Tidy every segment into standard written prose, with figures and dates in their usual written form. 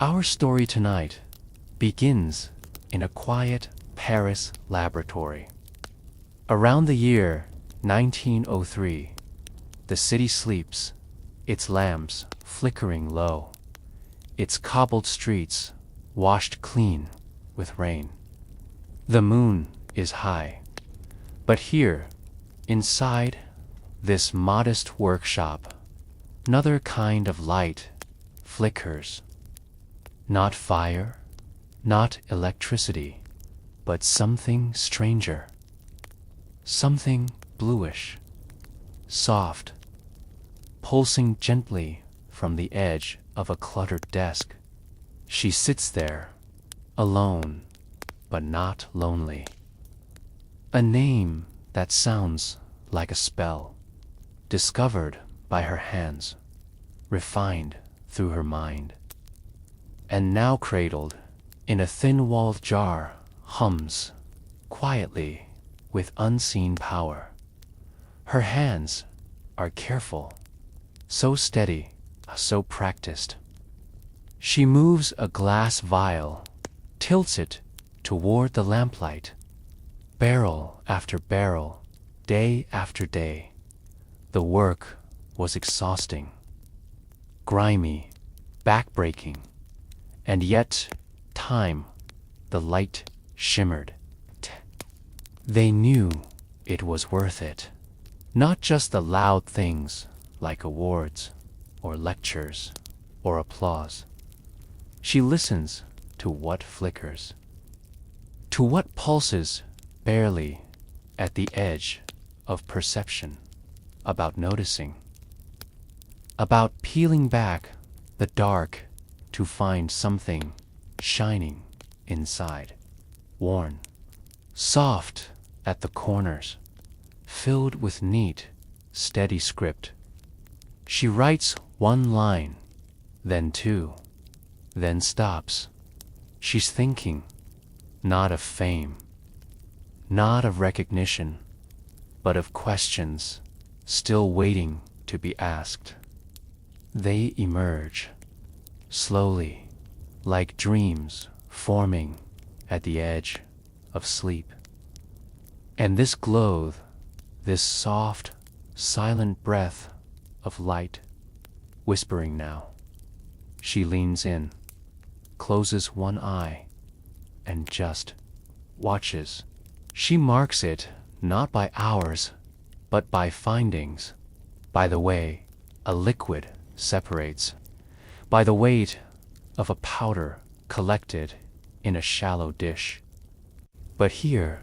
Our story tonight begins in a quiet Paris laboratory. Around the year 1903, the city sleeps, its lamps flickering low, its cobbled streets washed clean with rain. The moon is high, but here, inside this modest workshop, another kind of light flickers. Not fire, not electricity, but something stranger. Something bluish, soft, pulsing gently from the edge of a cluttered desk. She sits there, alone, but not lonely. A name that sounds like a spell, discovered by her hands, refined through her mind. And now cradled in a thin-walled jar, hums quietly with unseen power. Her hands are careful, so steady, so practiced. She moves a glass vial, tilts it toward the lamplight, barrel after barrel, day after day. The work was exhausting, grimy, backbreaking, and yet, time, the light shimmered. They knew it was worth it. Not just the loud things like awards or lectures or applause. She listens to what flickers, to what pulses barely at the edge of perception, about noticing, about peeling back the dark to find something shining inside, worn, soft at the corners, filled with neat, steady script. She writes one line, then two, then stops. She's thinking, not of fame, not of recognition, but of questions still waiting to be asked. They emerge, slowly, like dreams forming at the edge of sleep. And this glow, this soft, silent breath of light, whispering now. She leans in, closes one eye, and just watches. She marks it not by hours, but by findings, by the way a liquid separates, by the weight of a powder collected in a shallow dish. But here,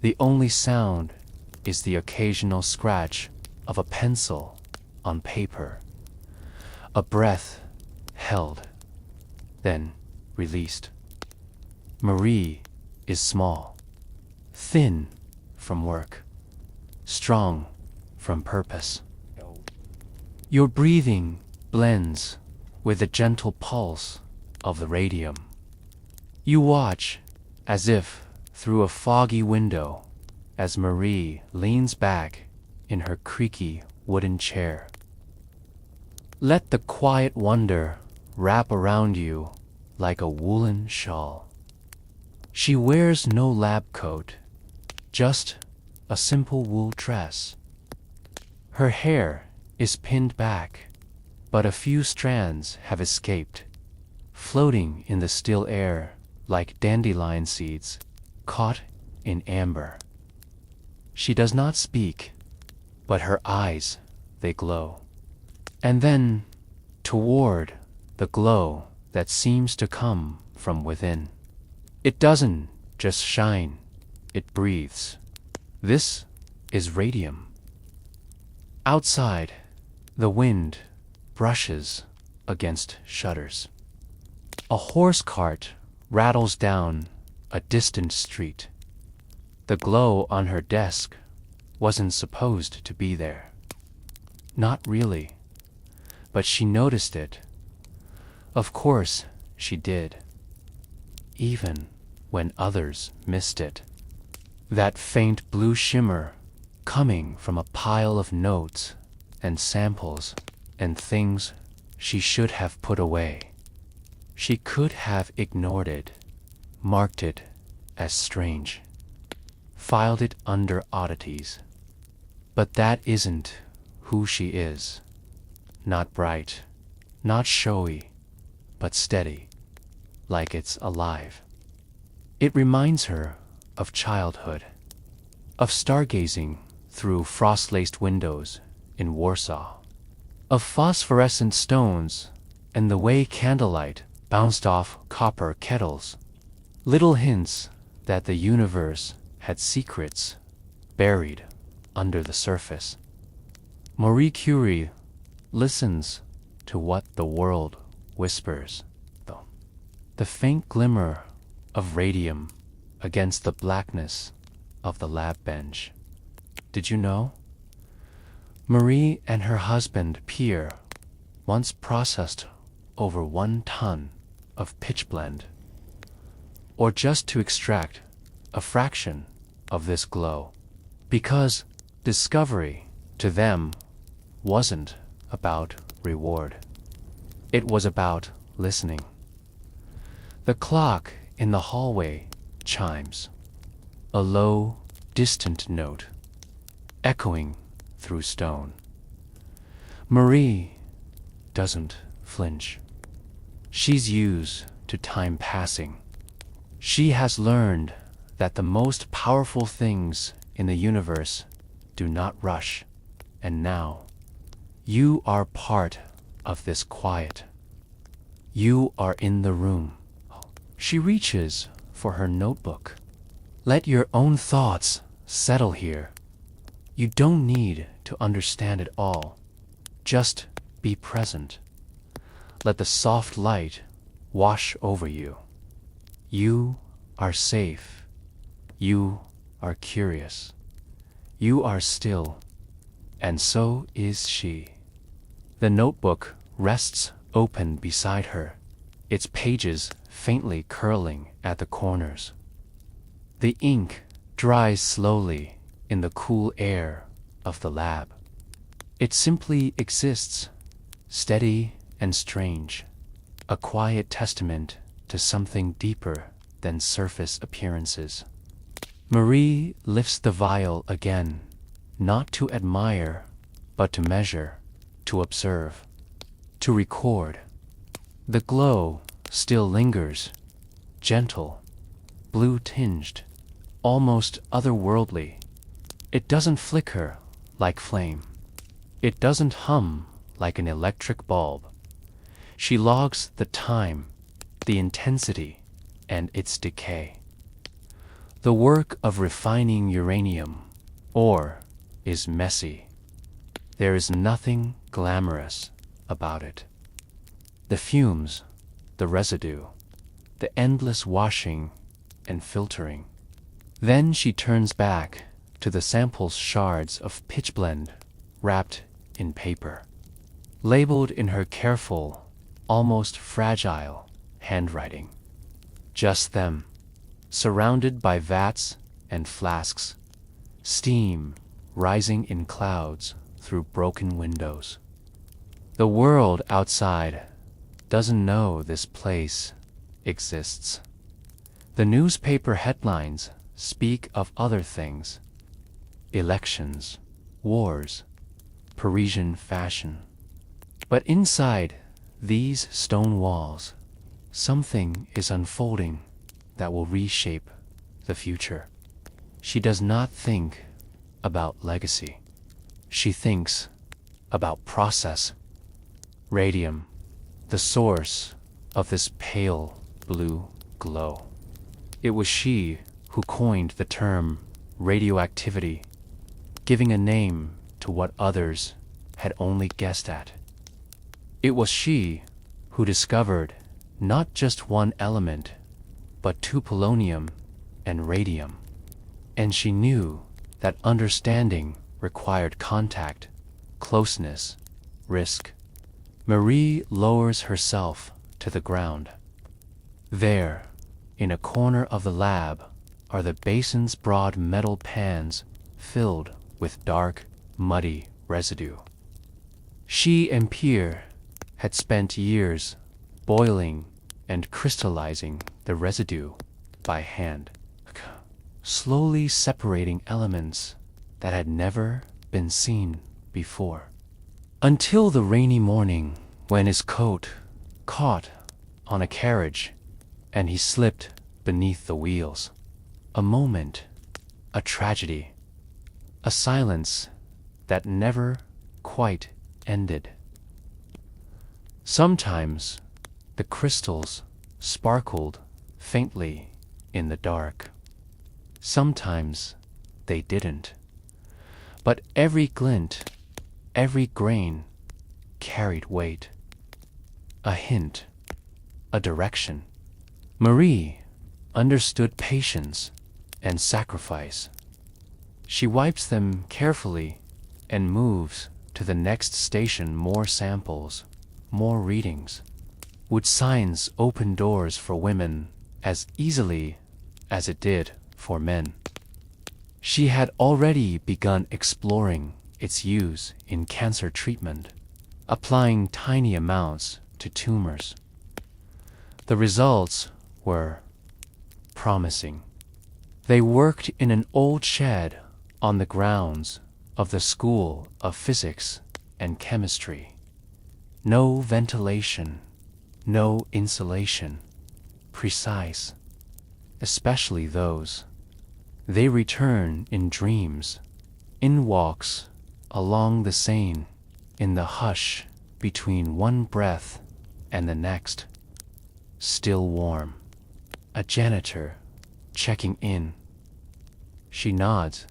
the only sound is the occasional scratch of a pencil on paper, a breath held, then released. Marie is small, thin from work, strong from purpose. Your breathing blends with the gentle pulse of the radium. You watch as if through a foggy window as Marie leans back in her creaky wooden chair. Let the quiet wonder wrap around you like a woolen shawl. She wears no lab coat, just a simple wool dress. Her hair is pinned back, but a few strands have escaped, floating in the still air like dandelion seeds caught in amber. She does not speak, but her eyes, they glow. And then, toward the glow that seems to come from within. It doesn't just shine, it breathes. This is radium. Outside, the wind brushes against shutters. A horse cart rattles down a distant street. The glow on her desk wasn't supposed to be there. Not really, but she noticed it. Of course she did, even when others missed it. That faint blue shimmer coming from a pile of notes and samples and things she should have put away. She could have ignored it, marked it as strange, filed it under oddities. But that isn't who she is. Not bright, not showy, but steady, like it's alive. It reminds her of childhood, of stargazing through frost-laced windows in Warsaw, of phosphorescent stones and the way candlelight bounced off copper kettles, little hints that the universe had secrets buried under the surface. Marie Curie listens to what the world whispers, though. The faint glimmer of radium against the blackness of the lab bench. Did you know? Marie and her husband Pierre once processed over 1 ton of pitchblende, or just to extract a fraction of this glow, because discovery to them wasn't about reward. It was about listening. The clock in the hallway chimes, a low, distant note, echoing through stone. Marie doesn't flinch. She's used to time passing. She has learned that the most powerful things in the universe do not rush, and now you are part of this quiet. You are in the room. She reaches for her notebook. Let your own thoughts settle here. You don't need to understand it all. Just be present. Let the soft light wash over you. You are safe. You are curious. You are still. And so is she. The notebook rests open beside her, its pages faintly curling at the corners. The ink dries slowly in the cool air of the lab. It simply exists, steady and strange, a quiet testament to something deeper than surface appearances. Marie lifts the vial again, not to admire, but to measure, to observe, to record. The glow still lingers, gentle, blue-tinged, almost otherworldly. It doesn't flicker like flame. It doesn't hum like an electric bulb. She logs the time, the intensity, and its decay. The work of refining uranium ore is messy. There is nothing glamorous about it. The fumes, the residue, the endless washing and filtering. Then she turns back to the sample's shards of pitchblende wrapped in paper, labeled in her careful, almost fragile handwriting. Just them, surrounded by vats and flasks, steam rising in clouds through broken windows. The world outside doesn't know this place exists. The newspaper headlines speak of other things: elections, wars, Parisian fashion. But inside these stone walls, something is unfolding that will reshape the future. She does not think about legacy. She thinks about process. Radium, the source of this pale blue glow. It was she who coined the term radioactivity, giving a name to what others had only guessed at. It was she who discovered not just one element, but 2 polonium and radium. And she knew that understanding required contact, closeness, risk. Marie lowers herself to the ground. There, in a corner of the lab, are the basin's broad metal pans filled with dark, muddy residue. She and Pierre had spent years boiling and crystallizing the residue by hand, slowly separating elements that had never been seen before. Until the rainy morning when his coat caught on a carriage and he slipped beneath the wheels. A moment, a tragedy, a silence that never quite ended. Sometimes the crystals sparkled faintly in the dark. Sometimes they didn't. But every glint, every grain carried weight. A hint, a direction. Marie understood patience and sacrifice. She wipes them carefully and moves to the next station. More samples, more readings. Would science open doors for women as easily as it did for men? She had already begun exploring its use in cancer treatment, applying tiny amounts to tumors. The results were promising. They worked in an old shed on the grounds of the School of Physics and Chemistry. No ventilation, no insulation, precise, especially those. They return in dreams, in walks along the Seine, in the hush between one breath and the next. Still warm. A janitor checking in. She nods,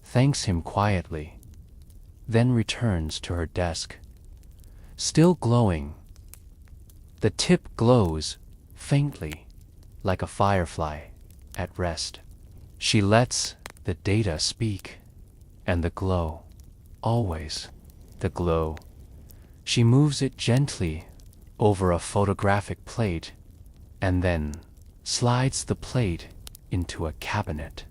thanks him quietly, then returns to her desk. Still glowing. The tip glows faintly, like a firefly at rest. She lets the data speak, and the glow, always the glow. She moves it gently over a photographic plate, and then slides the plate into a cabinet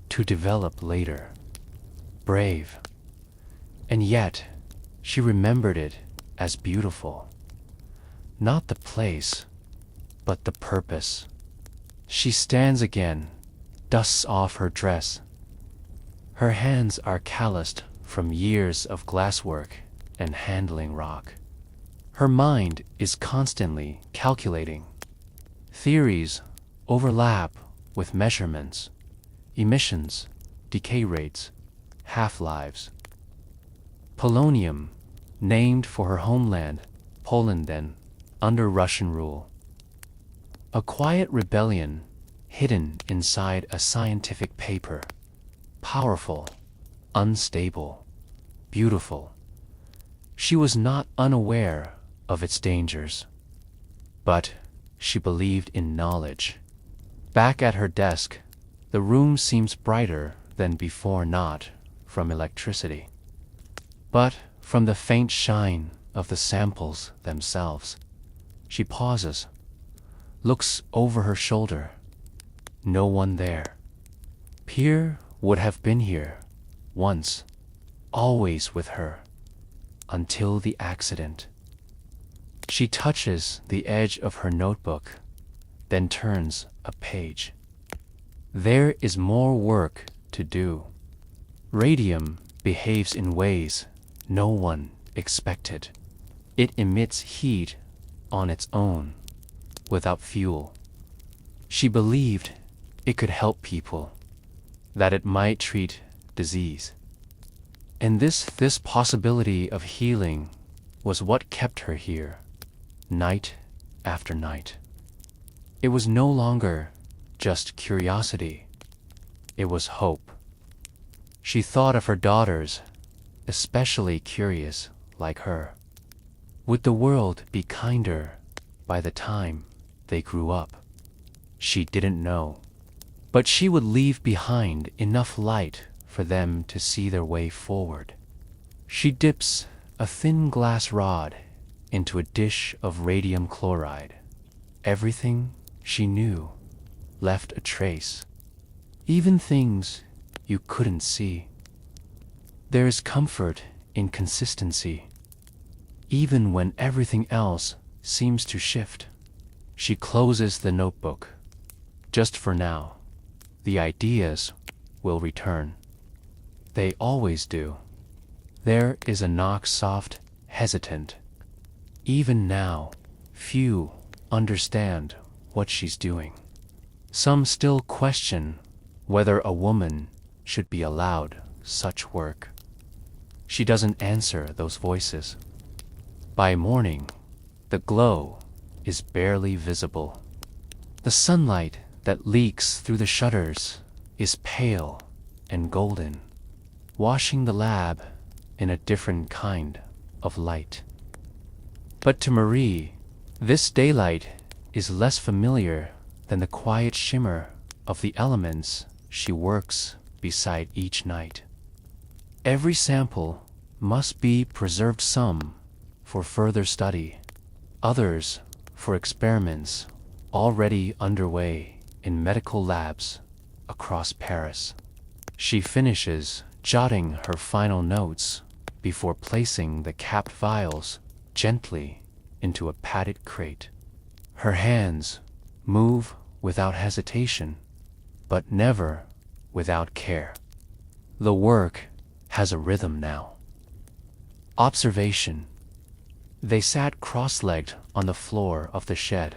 to develop later. Brave. And yet, she remembered it as beautiful. Not the place, but the purpose. She stands again, dusts off her dress. Her hands are calloused from years of glasswork and handling rock. Her mind is constantly calculating. Theories overlap with measurements, emissions, decay rates, half-lives. Polonium, named for her homeland, Poland then, under Russian rule. A quiet rebellion hidden inside a scientific paper. Powerful, unstable, beautiful. She was not unaware of its dangers, but she believed in knowledge. Back at her desk, the room seems brighter than before, not from electricity, but from the faint shine of the samples themselves. She pauses, looks over her shoulder. No one there. Pierre would have been here, once, always with her, until the accident. She touches the edge of her notebook, then turns a page. There is more work to do. Radium behaves in ways no one expected. It emits heat on its own, without fuel. She believed it could help people, that it might treat disease. And this possibility of healing was what kept her here, night after night. It was no longer just curiosity, it was hope. She thought of her daughters, especially curious like her. Would the world be kinder by the time they grew up? She didn't know, but she would leave behind enough light for them to see their way forward. She dips a thin glass rod into a dish of radium chloride. Everything she knew left a trace, even things you couldn't see. There is comfort in consistency, even when everything else seems to shift. She closes the notebook. Just for now, the ideas will return. They always do. There is a knock, soft, hesitant. Even now, few understand what she's doing. Some still question whether a woman should be allowed such work. She doesn't answer those voices. By morning, the glow is barely visible. The sunlight that leaks through the shutters is pale and golden, washing the lab in a different kind of light. But to Marie, this daylight is less familiar than the quiet shimmer of the elements she works beside each night. Every sample must be preserved, some for further study, others for experiments already underway in medical labs across Paris. She finishes jotting her final notes before placing the capped vials gently into a padded crate. Her hands move without hesitation, but never without care. The work has a rhythm now. Observation. They sat cross-legged on the floor of the shed,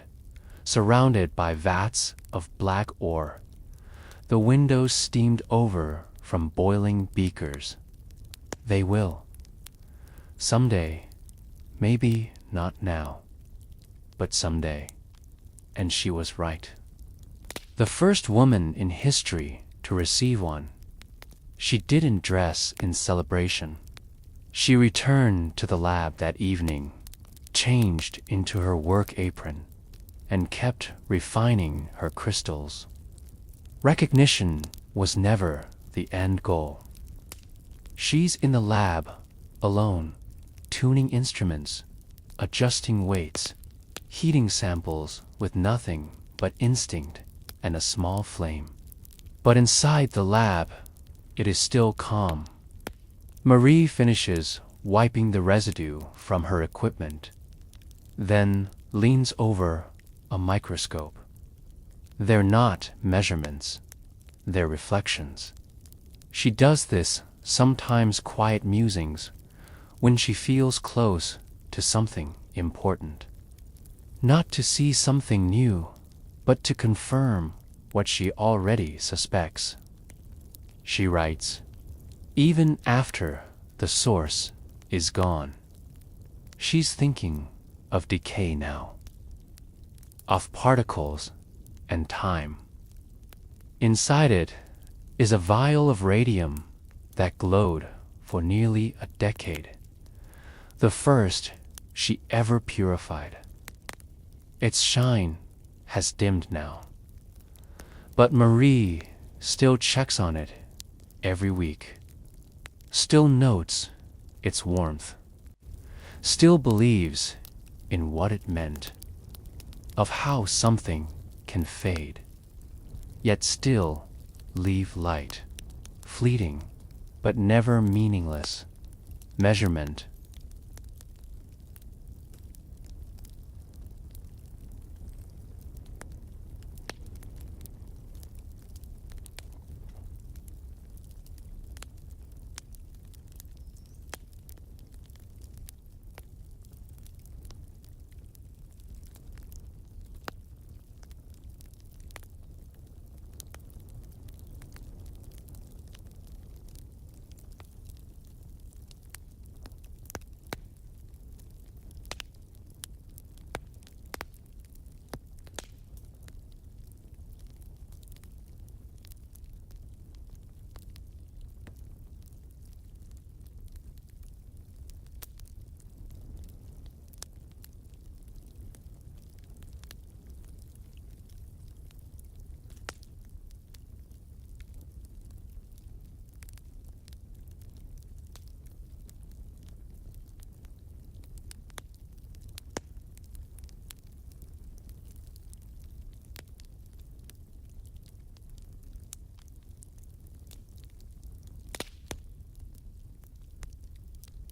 surrounded by vats of black ore. The windows steamed over from boiling beakers. They will. Someday, maybe not now, but someday. And she was right. The first woman in history to receive one. She didn't dress in celebration. She returned to the lab that evening, changed into her work apron, and kept refining her crystals. Recognition was never the end goal. She's in the lab, alone, tuning instruments, adjusting weights, heating samples with nothing but instinct and a small flame. But inside the lab, it is still calm. Marie finishes wiping the residue from her equipment, then leans over a microscope. They're not measurements, they're reflections. She does this sometimes quiet musings when she feels close to something important. Not to see something new, but to confirm what she already suspects. She writes, even after the source is gone. She's thinking of decay now, of particles and time. Inside it is a vial of radium that glowed for nearly a decade, the first she ever purified. Its shine has dimmed now, but Marie still checks on it every week, still notes its warmth, still believes in what it meant, of how something can fade, yet still leave light, fleeting but never meaningless. Measurement.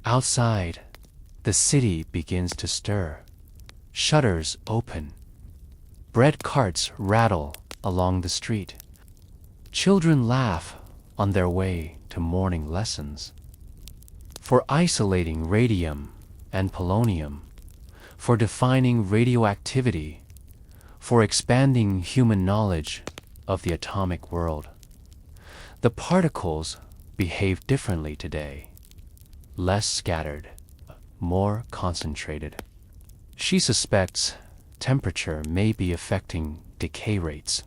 Outside, the city begins to stir. Shutters open. Bread carts rattle along the street. Children laugh on their way to morning lessons. For isolating radium and polonium, for defining radioactivity, for expanding human knowledge of the atomic world. The particles behave differently today, less scattered, more concentrated. She suspects temperature may be affecting decay rates.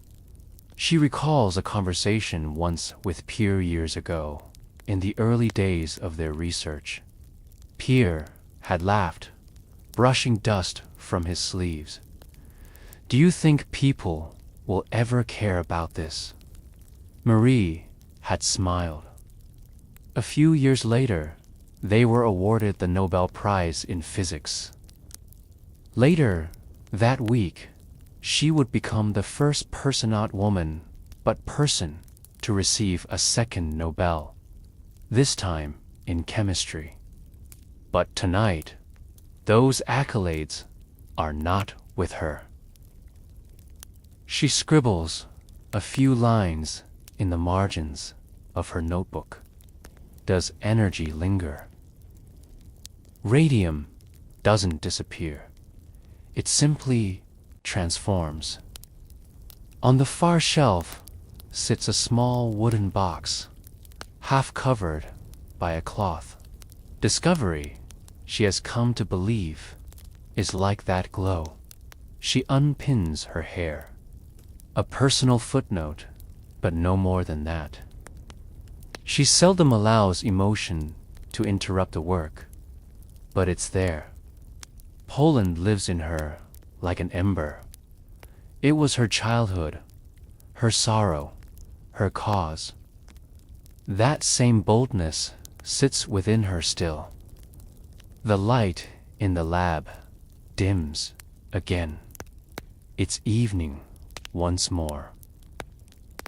She recalls a conversation once with Pierre years ago, in the early days of their research. Pierre had laughed, brushing dust from his sleeves. "Do you think people will ever care about this?" Marie had smiled. A few years later, they were awarded the Nobel Prize in Physics. Later that week, she would become the first person, not woman, but person, to receive a second Nobel, this time in chemistry. But tonight, those accolades are not with her. She scribbles a few lines in the margins of her notebook. Does energy linger? Radium doesn't disappear. It simply transforms. On the far shelf sits a small wooden box, half covered by a cloth. Discovery, she has come to believe, is like that glow. She unpins her hair. A personal footnote, but no more than that. She seldom allows emotion to interrupt the work, but it's there. Poland lives in her like an ember. It was her childhood, her sorrow, her cause. That same boldness sits within her still. The light in the lab dims again. It's evening once more.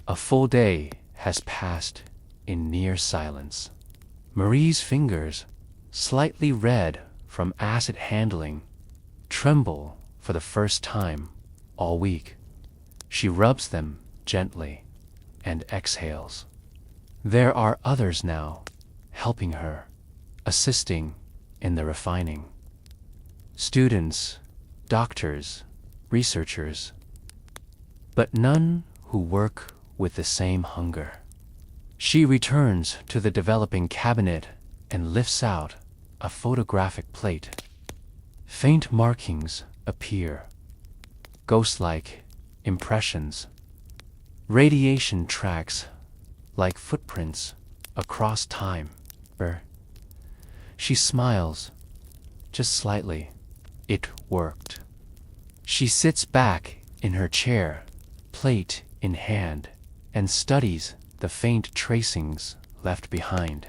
A full day has passed in near silence. Marie's fingers, slightly red from acid handling, tremble for the first time all week. She rubs them gently and exhales. There are others now helping her, assisting in the refining. Students, doctors, researchers, but none who work with the same hunger. She returns to the developing cabinet and lifts out a photographic plate. Faint markings appear, ghost-like impressions, radiation tracks like footprints across time. She smiles, just slightly. It worked. She sits back in her chair, plate in hand, and studies the faint tracings left behind.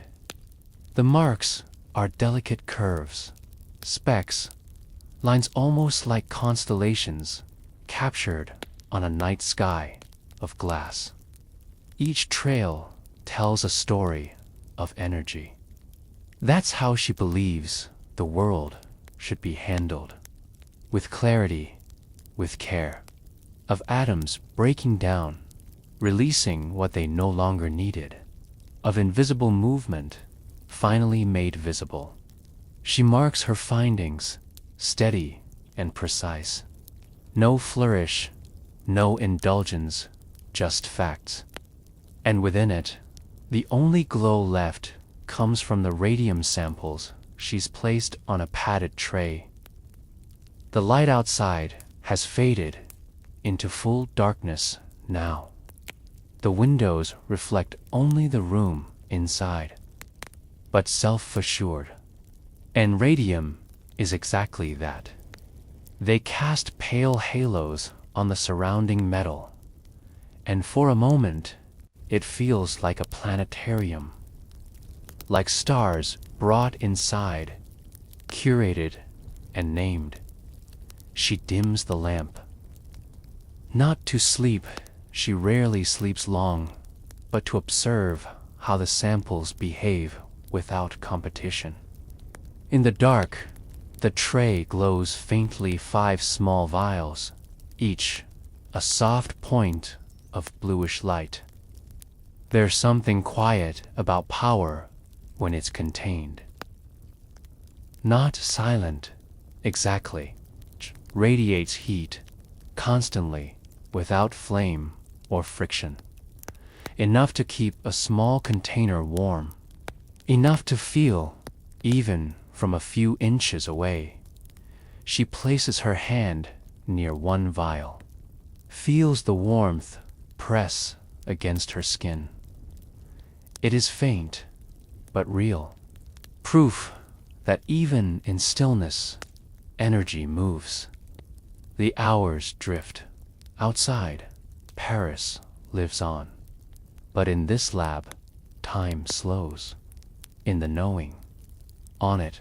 The marks are delicate curves, specks, lines almost like constellations captured on a night sky of glass. Each trail tells a story of energy. That's how she believes the world should be handled. With clarity, with care, of atoms breaking down, releasing what they no longer needed, of invisible movement finally made visible. She marks her findings, steady and precise. No flourish, no indulgence, just facts. And within it, the only glow left comes from the radium samples she's placed on a padded tray. The light outside has faded into full darkness now. The windows reflect only the room inside, but self-assured. And radium is exactly that. They cast pale halos on the surrounding metal, and for a moment, it feels like a planetarium, like stars brought inside, curated and named. She dims the lamp. Not to sleep, she rarely sleeps long, but to observe how the samples behave without competition. In the dark, the tray glows faintly 5 small vials, each a soft point of bluish light. There's something quiet about power when it's contained. Not silent, exactly. Radiates heat, constantly, without flame or friction. Enough to keep a small container warm. Enough to feel, even from a few inches away. She places her hand near one vial. Feels the warmth press against her skin. It is faint, but real. Proof that even in stillness, energy moves. The hours drift. Outside, Paris lives on. But in this lab, time slows. In the knowing. On it,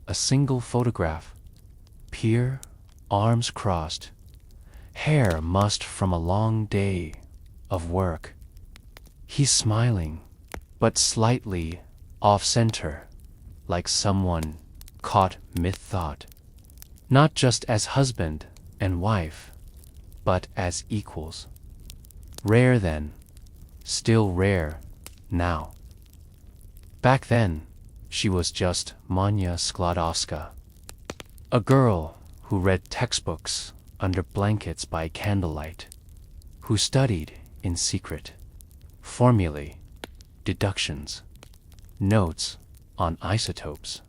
a single photograph. Peer, arms crossed. Hair mussed from a long day of work. He's smiling, but slightly off-center, like someone caught mid-thought. Not just as husband and wife, but as equals. Rare then, still rare now. Back then, she was just Mania Skłodowska, a girl who read textbooks under blankets by candlelight, who studied in secret, formulae, deductions, notes on isotopes.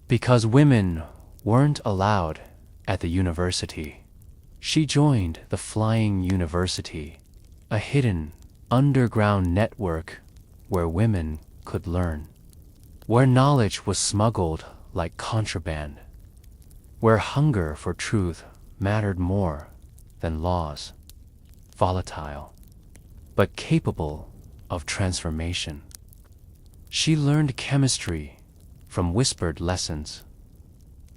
Because women weren't allowed at the university, she joined the Flying University, a hidden, underground network where women could learn, where knowledge was smuggled like contraband, where hunger for truth mattered more than laws, volatile, but capable of transformation. She learned chemistry from whispered lessons,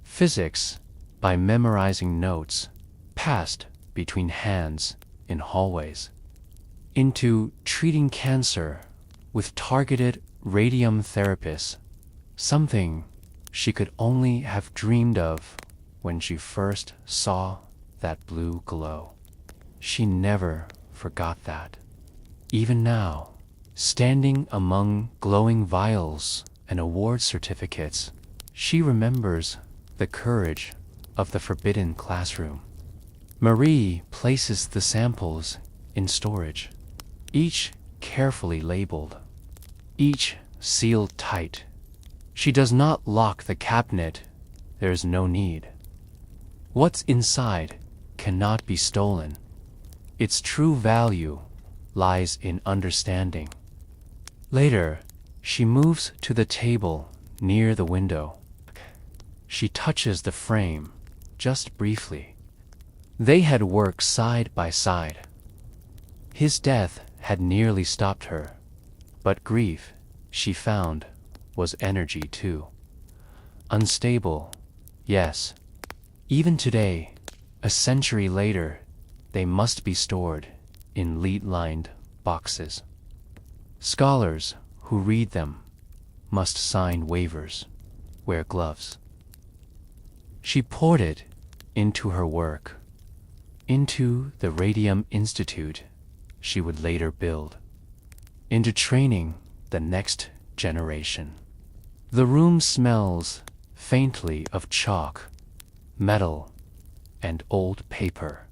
physics by memorizing notes passed between hands in hallways, into treating cancer with targeted radium therapies, something she could only have dreamed of when she first saw that blue glow. She never forgot that. Even now, standing among glowing vials and award certificates, she remembers the courage of the forbidden classroom. Marie places the samples in storage, each carefully labeled, each sealed tight. She does not lock the cabinet, there's no need. What's inside cannot be stolen. Its true value lies in understanding. Later, she moves to the table near the window. She touches the frame, just briefly. They had worked side by side. His death had nearly stopped her, but grief, she found, was energy too. Unstable, yes. Even today, a century later, they must be stored in lead-lined boxes. Scholars who read them must sign waivers, wear gloves. She poured it into her work, into the Radium Institute she would later build, into training the next generation. The room smells faintly of chalk, metal, and old paper.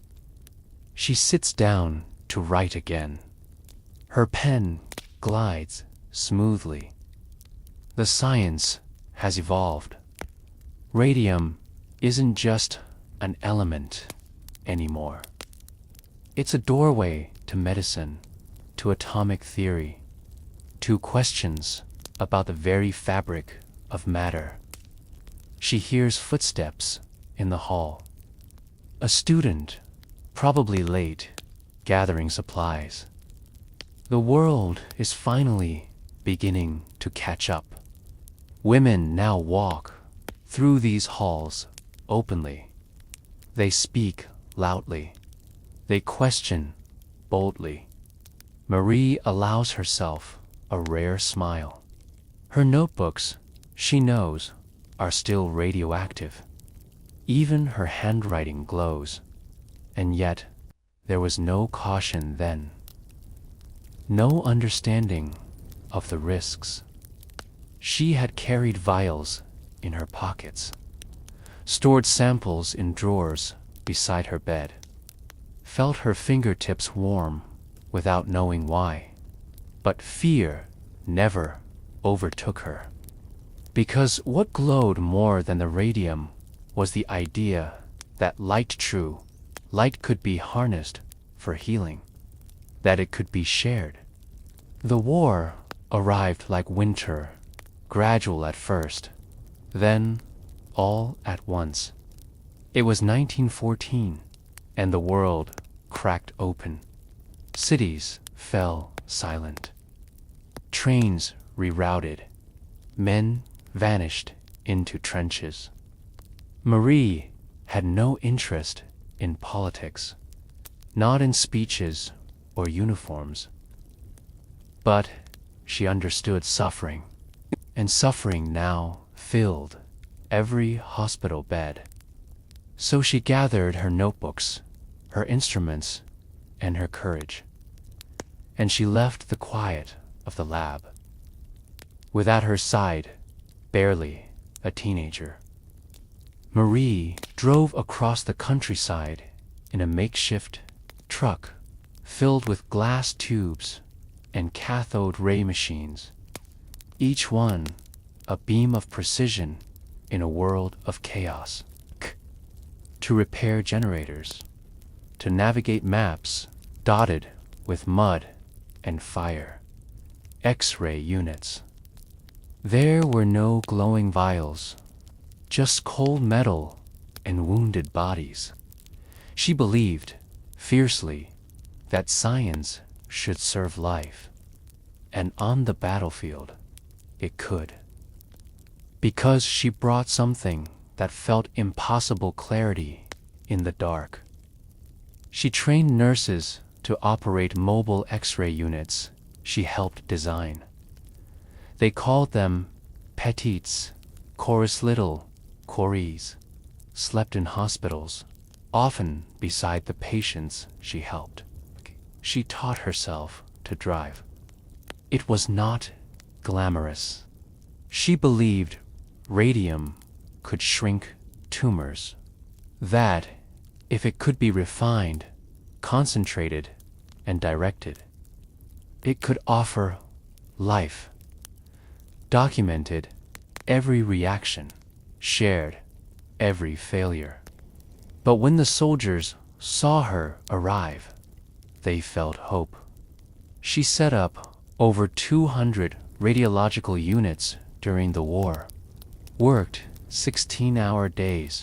She sits down to write again. Her pen glides smoothly. The science has evolved. Radium isn't just an element anymore. It's a doorway to medicine, to atomic theory, to questions about the very fabric of matter. She hears footsteps in the hall. A student, probably late, gathering supplies. The world is finally beginning to catch up. Women now walk through these halls openly. They speak loudly. They question boldly. Marie allows herself a rare smile. Her notebooks, she knows, are still radioactive. Even her handwriting glows. And yet, there was no caution then, no understanding of the risks. She had carried vials in her pockets, stored samples in drawers beside her bed, felt her fingertips warm without knowing why. But fear never overtook her. Because what glowed more than the radium was the idea that light could be harnessed for healing, that it could be shared. The war arrived like winter, gradual at first, then all at once. It was 1914, and the world cracked open. Cities fell silent. Trains rerouted. Men vanished into trenches. Marie had no interest in politics, not in speeches or uniforms. But she understood suffering, and suffering now filled every hospital bed. So she gathered her notebooks, her instruments, and her courage, and she left the quiet of the lab. With at her side, barely a teenager, Marie drove across the countryside in a makeshift truck filled with glass tubes and cathode ray machines, each one a beam of precision in a world of chaos. To repair generators, to navigate maps dotted with mud and fire, X-ray units. There were no glowing vials, just cold metal and wounded bodies. She believed, fiercely, that science should serve life, and on the battlefield, it could. Because she brought something that felt impossible clarity in the dark. She trained nurses to operate mobile X-ray units she helped design. They called them petites, chorus little, chories, slept in hospitals, often beside the patients she helped. She taught herself to drive. It was not glamorous. She believed radium could shrink tumors, that if it could be refined, concentrated, and directed, it could offer life, documented every reaction, shared every failure. But when the soldiers saw her arrive, they felt hope. She set up over 200 radiological units during the war, worked 16-hour days.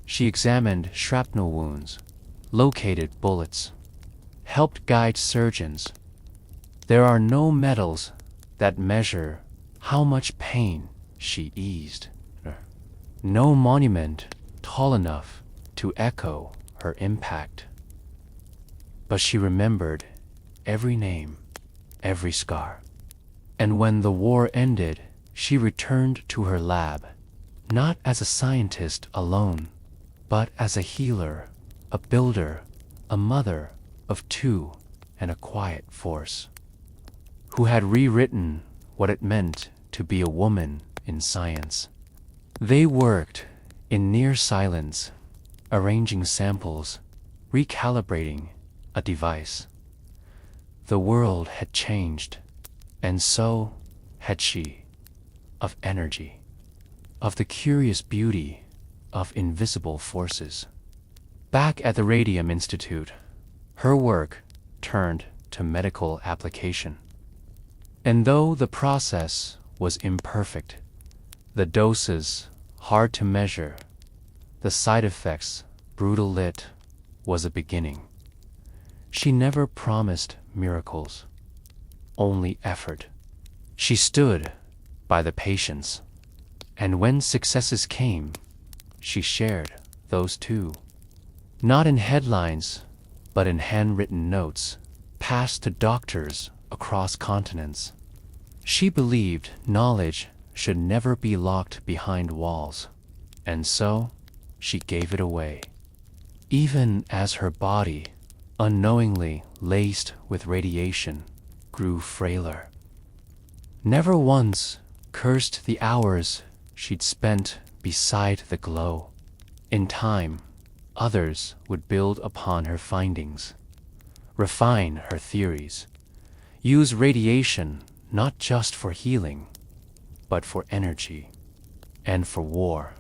She examined shrapnel wounds, located bullets, helped guide surgeons. There are no medals that measure how much pain she eased. No monument tall enough to echo her impact. But she remembered every name, every scar. And when the war ended, she returned to her lab, not as a scientist alone, but as a healer, a builder, a mother of two, and a quiet force, who had rewritten what it meant to be a woman in science. They worked in near silence, arranging samples, recalibrating a device. The world had changed, and so had she, of energy, of the curious beauty of invisible forces. Back at the Radium Institute, her work turned to medical application. And though the process was imperfect, the doses hard to measure, the side effects brutal, it was a beginning. She never promised miracles, only effort. She stood by the patients, and when successes came, she shared those too. Not in headlines, but in handwritten notes, passed to doctors across continents. She believed knowledge should never be locked behind walls, and so she gave it away. Even as her body unknowingly laced with radiation, grew frailer. Never once cursed the hours she'd spent beside the glow. In time, others would build upon her findings, refine her theories, use radiation not just for healing, but for energy and for war.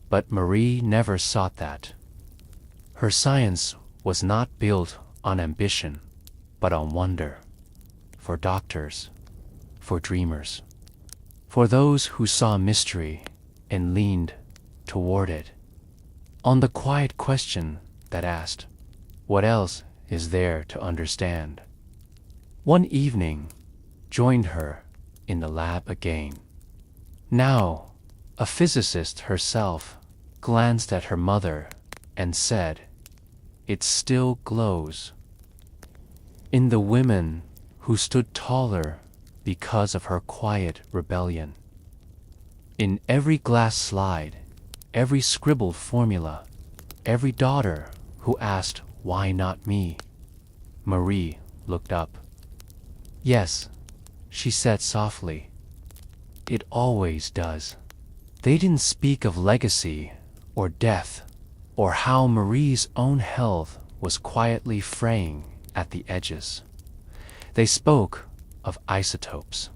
But Marie never sought that. Her science was not built on ambition, but on wonder, for doctors, for dreamers, for those who saw mystery and leaned toward it, on the quiet question that asked, what else is there to understand? One evening, joined her in the lab again. Now, a physicist herself glanced at her mother and said, "It still glows." In the women who stood taller because of her quiet rebellion. In every glass slide, every scribbled formula, every daughter who asked, "Why not me?" Marie looked up. "Yes," she said softly, "it always does." They didn't speak of legacy or death or how Marie's own health was quietly fraying at the edges. They spoke of isotopes,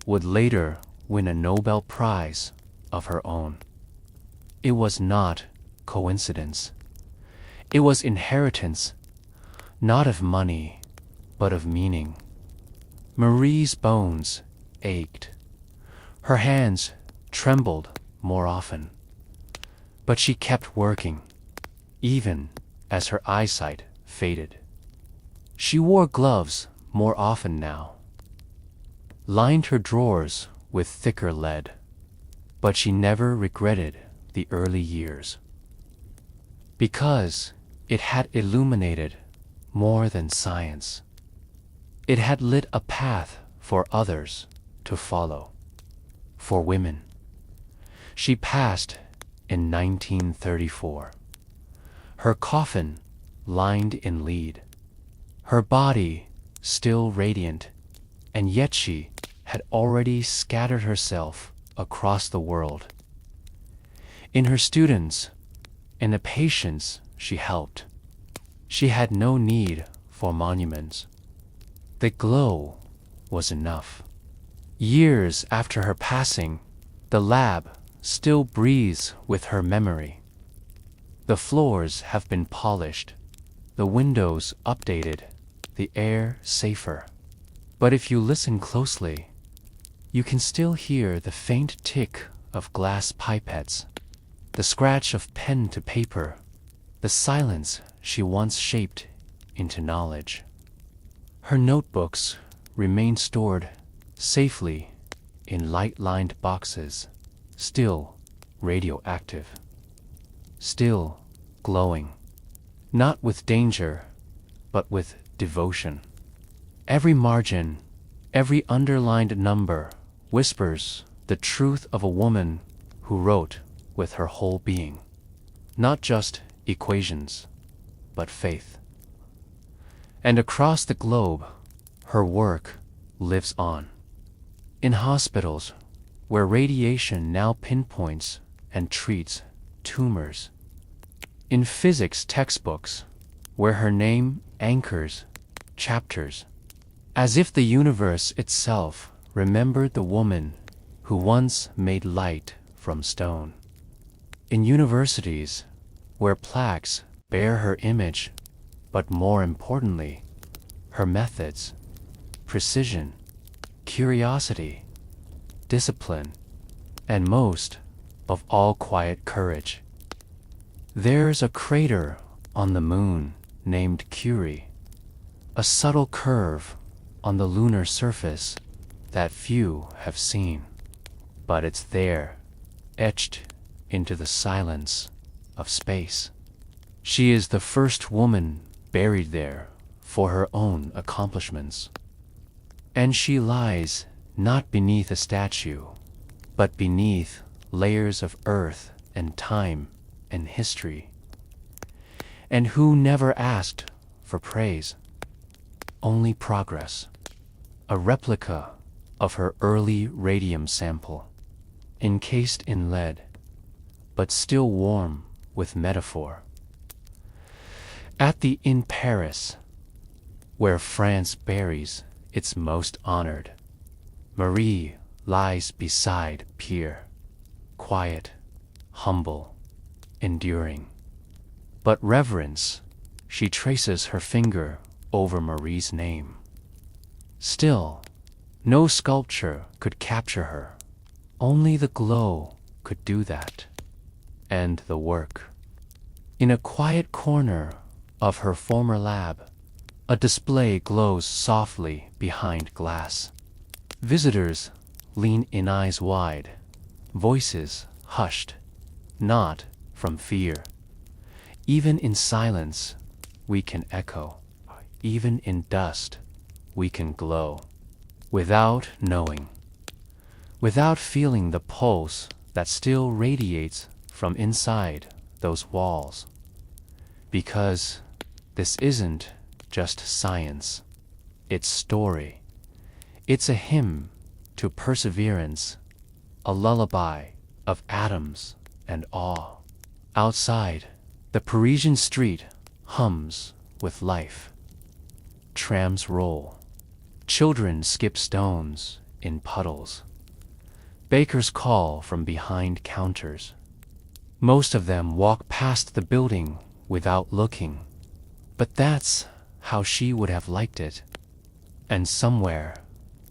would later win a Nobel Prize of her own. It was not coincidence. It was inheritance, not of money, but of meaning. Marie's bones ached. Her hands trembled more often. But she kept working, even as her eyesight faded. She wore gloves more often now, lined her drawers with thicker lead, but she never regretted the early years, because it had illuminated more than science. It had lit a path for others to follow, for women. She passed in 1934, her coffin lined in lead, her body still radiant, and yet she had already scattered herself across the world. In her students and the patients she helped, she had no need for monuments. The glow was enough. Years after her passing, the lab still breathes with her memory. The floors have been polished, the windows updated, the air safer. But if you listen closely, you can still hear the faint tick of glass pipettes, the scratch of pen to paper, the silence she once shaped into knowledge. Her notebooks remain stored safely in light-lined boxes, still radioactive, still glowing, not with danger, but with devotion. Every margin, every underlined number whispers the truth of a woman who wrote with her whole being, not just equations, but faith. And across the globe, her work lives on. In hospitals, where radiation now pinpoints and treats tumors. In physics textbooks, where her name anchors chapters, as if the universe itself remembered the woman who once made light from stone. In universities, where plaques bear her image, but more importantly, her methods, precision, curiosity, discipline, and most of all quiet courage. There's a crater on the moon named Curie, a subtle curve on the lunar surface that few have seen, but it's there, etched into the silence of space. She is the first woman buried there for her own accomplishments. And she lies not beneath a statue, but beneath layers of earth and time and history. And who never asked for praise, only progress. A replica of her early radium sample, encased in lead, but still warm with metaphor. At the in Paris, where France buries its most honored, Marie lies beside Pierre, quiet, humble, enduring. But reverence, she traces her finger over Marie's name. Still, no sculpture could capture her. Only the glow could do that. And the work. In a quiet corner of her former lab, a display glows softly behind glass. Visitors lean in, eyes wide, voices hushed, not from fear. Even in silence, we can echo. Even in dust, we can glow. Without knowing. Without feeling the pulse that still radiates from inside those walls. Because this isn't just science. It's story. It's a hymn to perseverance, a lullaby of atoms and awe. Outside, the Parisian street hums with life. Trams roll. Children skip stones in puddles. Bakers call from behind counters. Most of them walk past the building without looking. But that's how she would have liked it. And somewhere,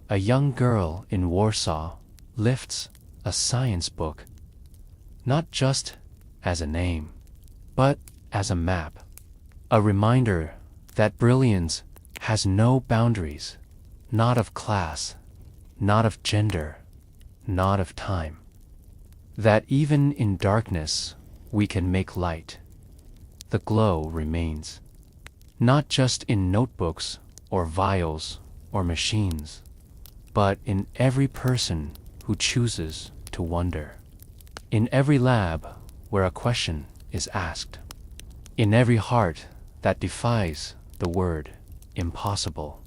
a young girl in Warsaw lifts a science book, not just as a name, but as a map, a reminder that brilliance has no boundaries, not of class, not of gender, not of time. That even in darkness we can make light. The glow remains, not just in notebooks or vials or machines, but in every person who chooses to wonder. In every lab where a question is asked. In every heart that defies the word impossible.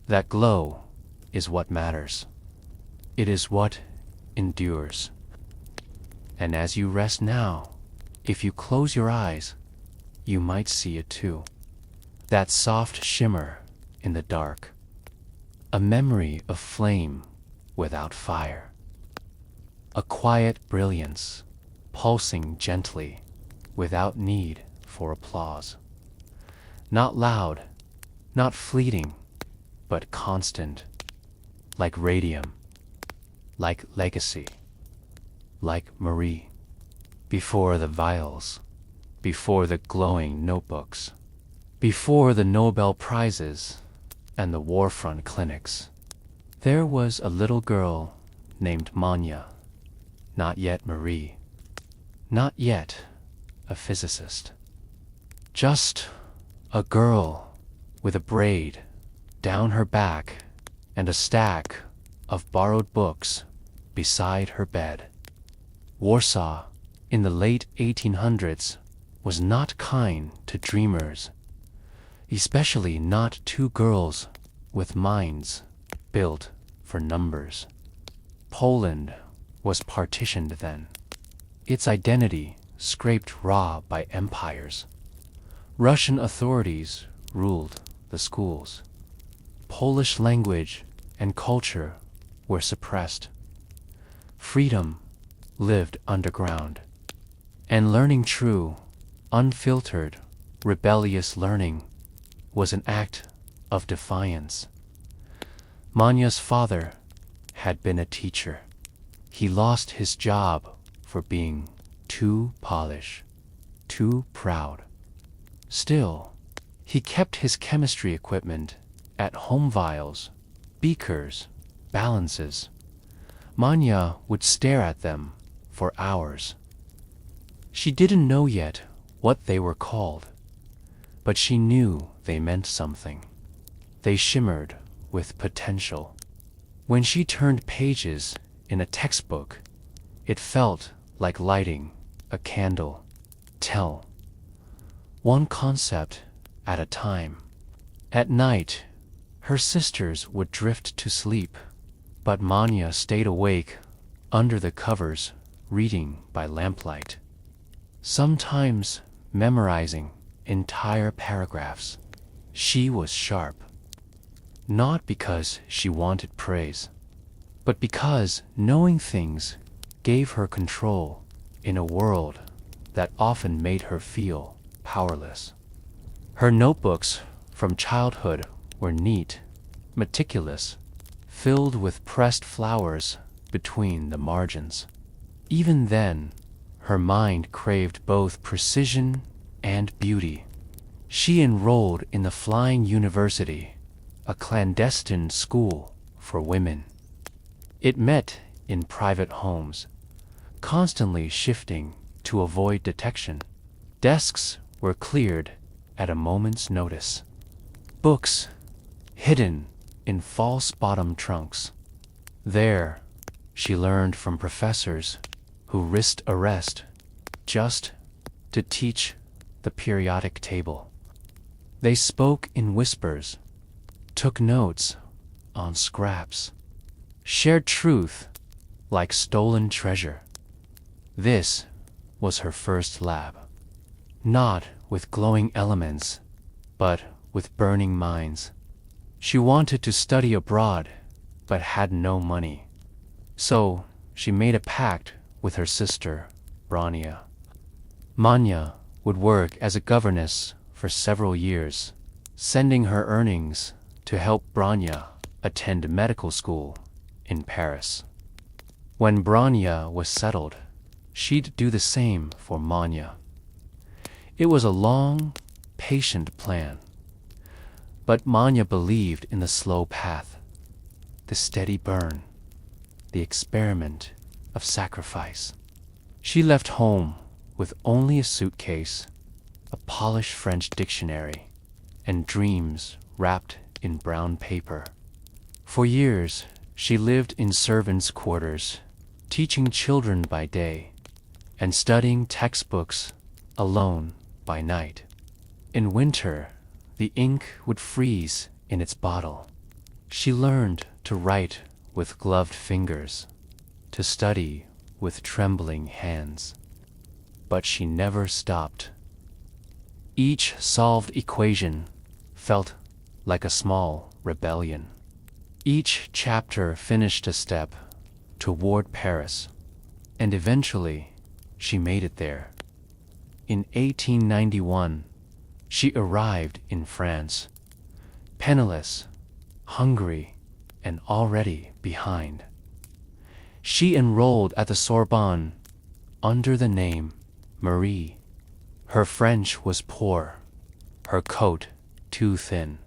That glow is what matters. It is what endures. And as you rest now, if you close your eyes, you might see it too. That soft shimmer in the dark. A memory of flame without fire. A quiet brilliance, pulsing gently, without need for applause. Not loud, not fleeting, but constant, like radium, like legacy, like Marie, before the vials, before the glowing notebooks, before the Nobel Prizes and the warfront clinics. There was a little girl named Manya, not yet Marie, not yet a physicist. Just a girl with a braid down her back and a stack of borrowed books beside her bed. Warsaw, in the late 1800s, was not kind to dreamers, especially not two girls with minds built for numbers. Poland was partitioned then, its identity scraped raw by empires. Russian authorities ruled the schools. Polish language and culture were suppressed. Freedom lived underground. And learning true, unfiltered, rebellious learning was an act of defiance. Manya's father had been a teacher. He lost his job for being too polished, too proud. Still, he kept his chemistry equipment at home, vials, beakers, balances. Manya would stare at them for hours. She didn't know yet what they were called, but she knew they meant something. They shimmered with potential. When she turned pages in a textbook, it felt like lighting a candle. Tell one concept at a time. At night, her sisters would drift to sleep, but Manya stayed awake under the covers, reading by lamplight, sometimes memorizing entire paragraphs. She was sharp, not because she wanted praise, but because knowing things gave her control in a world that often made her feel powerless. Her notebooks from childhood were neat, meticulous, filled with pressed flowers between the margins. Even then, her mind craved both precision and beauty. She enrolled in the Flying University, a clandestine school for women. It met in private homes, constantly shifting to avoid detection. Desks were cleared at a moment's notice. Books hidden in false bottom trunks. There, she learned from professors who risked arrest just to teach the periodic table. They spoke in whispers, took notes on scraps, shared truth like stolen treasure. This was her first lab, not with glowing elements, but with burning minds. She wanted to study abroad, but had no money. So she made a pact with her sister, Brania. Manya would work as a governess for several years, sending her earnings to help Brania attend medical school in Paris. When Brania was settled, she'd do the same for Manya. It was a long, patient plan. But Manya believed in the slow path, the steady burn, the experiment of sacrifice. She left home with only a suitcase, a polished French dictionary, and dreams wrapped in brown paper. For years, she lived in servants' quarters, teaching children by day, and studying textbooks alone by night. In winter, the ink would freeze in its bottle. She learned to write with gloved fingers, to study with trembling hands. But she never stopped. Each solved equation felt like a small rebellion. Each chapter finished a step toward Paris, and eventually she made it there. In 1891, she arrived in France, penniless, hungry, and already behind. She enrolled at the Sorbonne under the name Marie. Her French was poor, her coat too thin.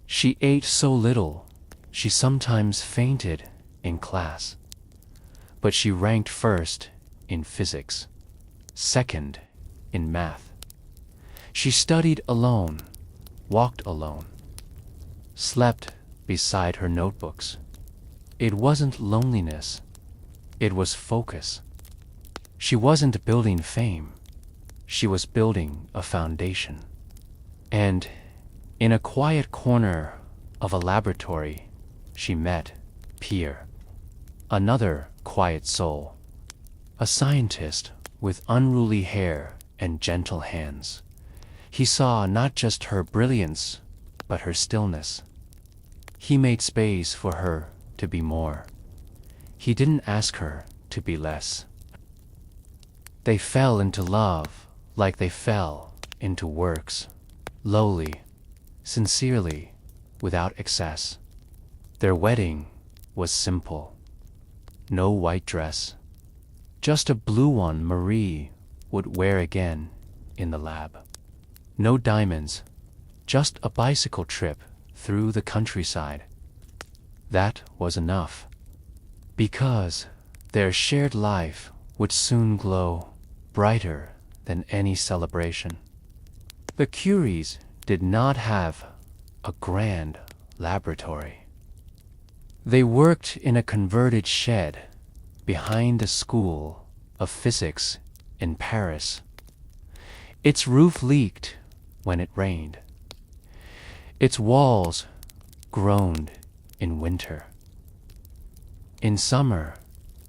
She ate so little, she sometimes fainted in class. But she ranked first in physics, second in math. She studied alone, walked alone, slept beside her notebooks. It wasn't loneliness, it was focus. She wasn't building fame, she was building a foundation. And in a quiet corner of a laboratory, she met Pierre, another quiet soul, a scientist with unruly hair and gentle hands. He saw not just her brilliance, but her stillness. He made space for her to be more. He didn't ask her to be less. They fell into love like they fell into works, lowly, sincerely, without excess. Their wedding was simple. No white dress, just a blue one Marie would wear again in the lab. No diamonds, just a bicycle trip through the countryside. That was enough, because their shared life would soon glow brighter than any celebration. The Curies did not have a grand laboratory. They worked in a converted shed behind the School of Physics in Paris. Its roof leaked when it rained. Its walls groaned in winter. In summer,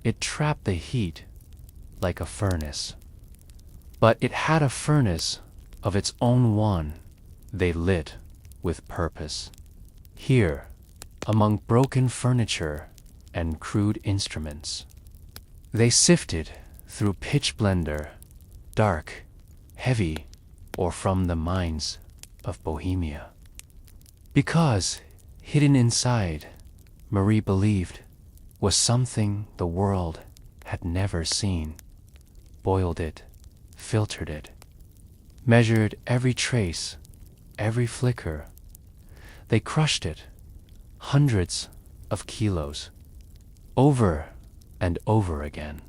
it trapped the heat like a furnace. But it had a furnace of its own one they lit with purpose. Here, among broken furniture and crude instruments, they sifted through pitch blender, dark, heavy, or from the mines of Bohemia. Because hidden inside, Marie believed, was something the world had never seen. Boiled it, filtered it, measured every trace, every flicker. They crushed it, hundreds of kilos, over and over again.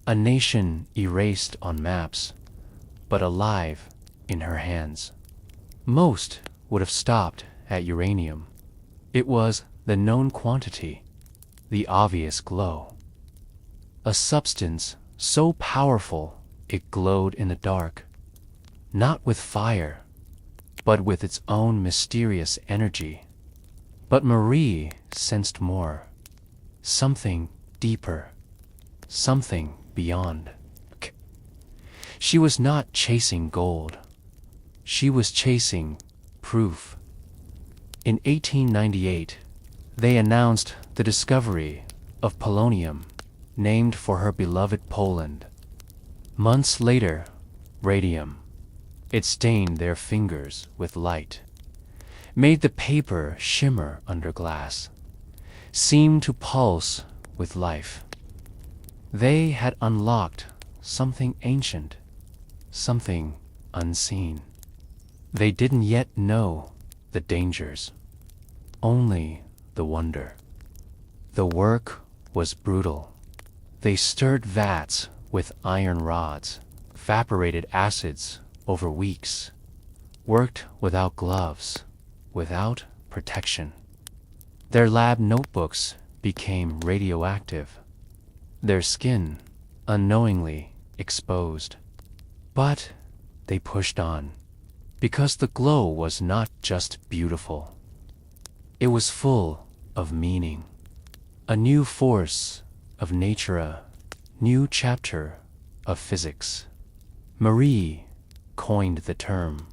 A nation erased on maps, but alive in her hands. Most would have stopped at uranium. It was the known quantity, the obvious glow. A substance so powerful it glowed in the dark, not with fire, but with its own mysterious energy. But Marie sensed more, something deeper, something beyond. She was not chasing gold. She was chasing proof. In 1898, they announced the discovery of polonium, named for her beloved Poland. Months later, radium. It stained their fingers with light, made the paper shimmer under glass, seemed to pulse with life. They had unlocked something ancient, something unseen. They didn't yet know the dangers, only the wonder. The work was brutal. They stirred vats with iron rods, evaporated acids over weeks, worked without gloves, without protection. Their lab notebooks became radioactive, their skin unknowingly exposed. But they pushed on, because the glow was not just beautiful. It was full of meaning, a new force of nature, a new chapter of physics. Marie coined the term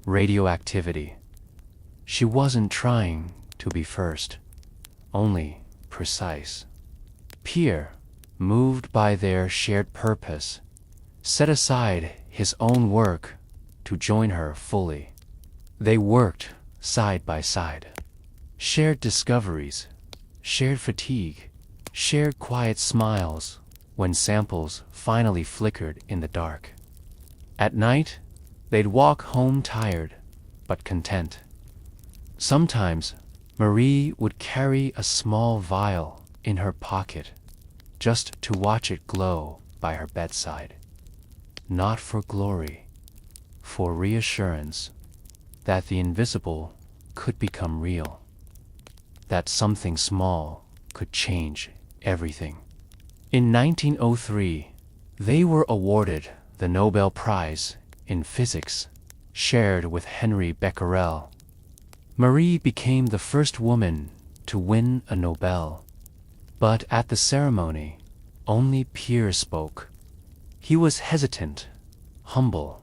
radioactivity. She wasn't trying to be first, only precise. Pierre, moved by their shared purpose, set aside his own work to join her fully. They worked side by side, shared discoveries, shared fatigue, shared quiet smiles when samples finally flickered in the dark. At night, they'd walk home tired, but content. Sometimes, Marie would carry a small vial in her pocket, just to watch it glow by her bedside. Not for glory, for reassurance that the invisible could become real, that something small could change everything. In 1903, they were awarded the Nobel Prize in Physics, shared with Henry Becquerel. Marie became the first woman to win a Nobel. But at the ceremony, only Pierre spoke. He was hesitant, humble.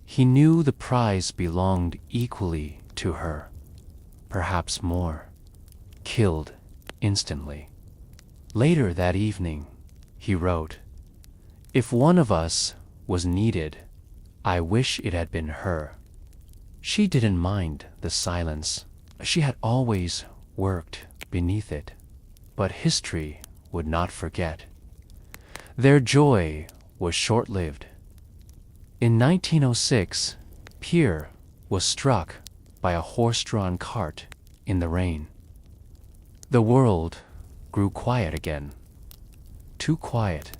He knew the prize belonged equally to her, perhaps more. Killed instantly. Later that evening, he wrote, "If one of us was needed, I wish it had been her." She didn't mind the silence. She had always worked beneath it. But history would not forget. Their joy was short-lived. In 1906, Pierre was struck by a horse-drawn cart in the rain. The world grew quiet again. Too quiet.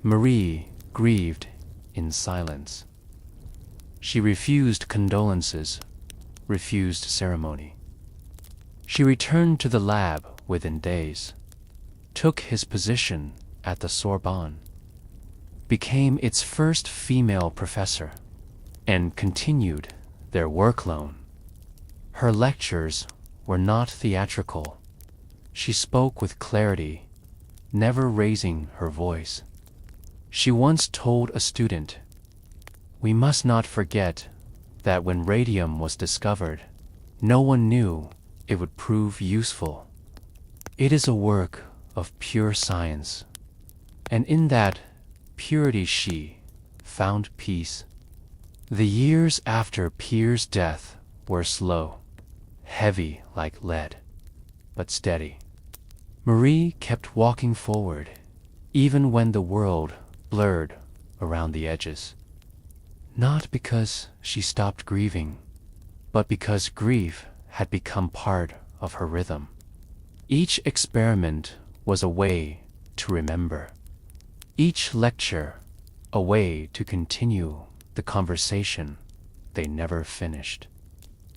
Marie grieved in silence. She refused condolences, refused ceremony. She returned to the lab within days, took his position at the Sorbonne, became its first female professor, and continued their work alone. Her lectures were not theatrical. She spoke with clarity, never raising her voice. She once told a student, "We must not forget that when radium was discovered, no one knew it would prove useful. It is a work of pure science, and in that purity she found peace." The years after Pierre's death were slow, heavy like lead, but steady. Marie kept walking forward, even when the world blurred around the edges. Not because she stopped grieving, but because grief had become part of her rhythm. Each experiment was a way to remember. Each lecture a way to continue the conversation they never finished.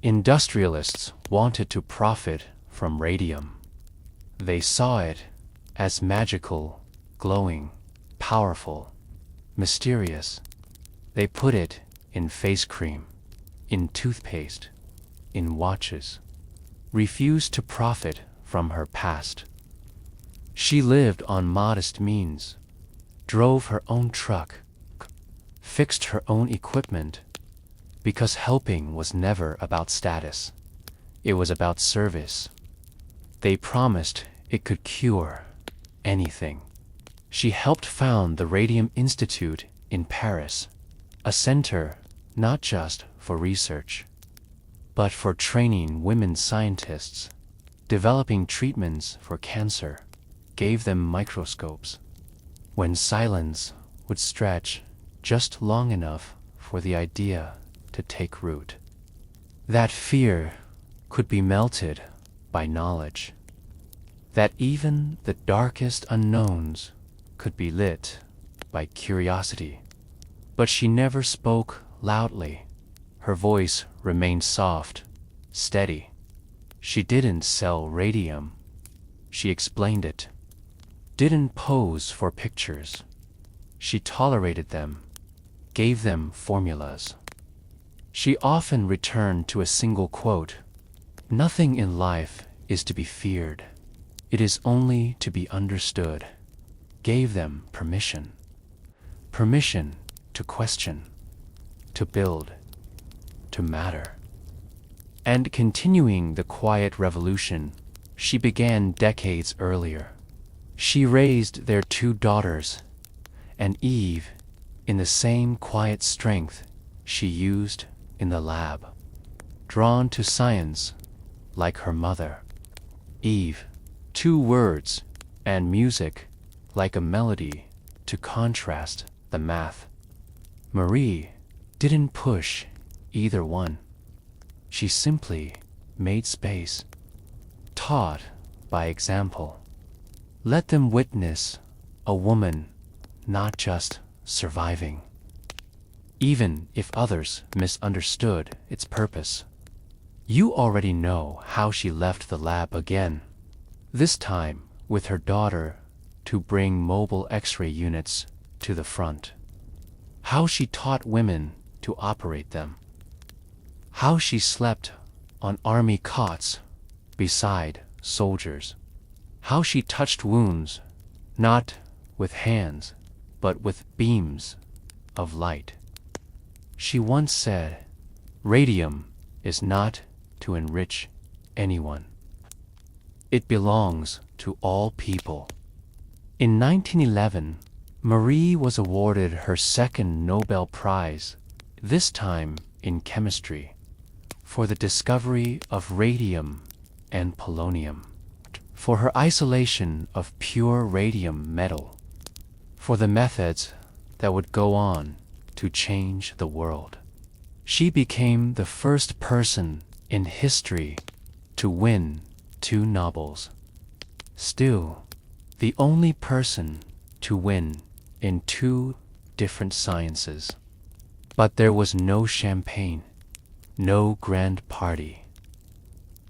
Industrialists wanted to profit from radium. They saw it as magical, glowing, powerful, mysterious. They put it in face cream, in toothpaste, in watches. Refused to profit from her past. She lived on modest means, drove her own truck, fixed her own equipment, because helping was never about status. It was about service. They promised it could cure anything. She helped found the Radium Institute in Paris, a center not just for research, but for training women scientists, developing treatments for cancer, gave them microscopes. When silence would stretch just long enough for the idea to take root. That fear could be melted by knowledge. That even the darkest unknowns could be lit by curiosity. But she never spoke loudly. Her voice remained soft, steady. She didn't sell radium. She explained it. Didn't pose for pictures. She tolerated them, gave them formulas. She often returned to a single quote. Nothing in life is to be feared. It is only to be understood. Gave them permission. Permission to question, to build, to matter. And continuing the quiet revolution she began decades earlier. She raised their 2 daughters, and Eve, in the same quiet strength she used in the lab. Drawn to science like her mother. Eve, 2 words and music like a melody to contrast the math. Marie didn't push either one. She simply made space, taught by example. Let them witness a woman not just surviving, even if others misunderstood its purpose. You already know how she left the lab again, this time with her daughter to bring mobile X-ray units to the front. How she taught women to operate them. How she slept on army cots beside soldiers. How she touched wounds, not with hands, but with beams of light. She once said, "Radium is not to enrich anyone. It belongs to all people." In 1911, Marie was awarded her 2nd Nobel Prize, this time in chemistry, for the discovery of radium and polonium, for her isolation of pure radium metal, for the methods that would go on to change the world. She became the first person in history to win 2 Nobels. Still, the only person to win in 2 different sciences. But there was no champagne, no grand party.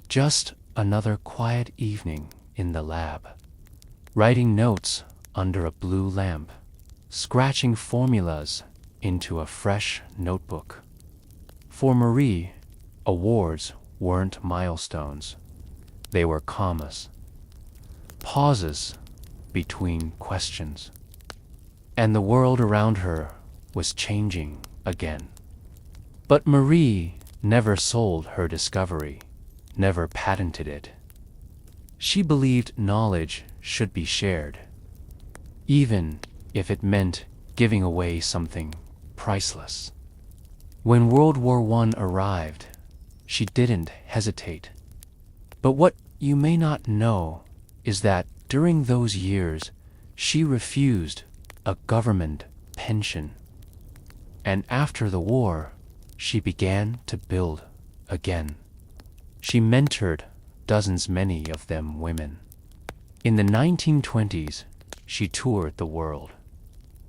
Just another quiet evening in the lab, writing notes under a blue lamp, scratching formulas into a fresh notebook. For Marie, awards weren't milestones, they were commas, pauses between questions. And the world around her was changing again. But Marie never sold her discovery, never patented it. She believed knowledge should be shared, even if it meant giving away something priceless. When World War I arrived, she didn't hesitate. But what you may not know is that during those years, she refused a government pension. And after the war, she began to build again. She mentored dozens, many of them women. In the 1920s, she toured the world,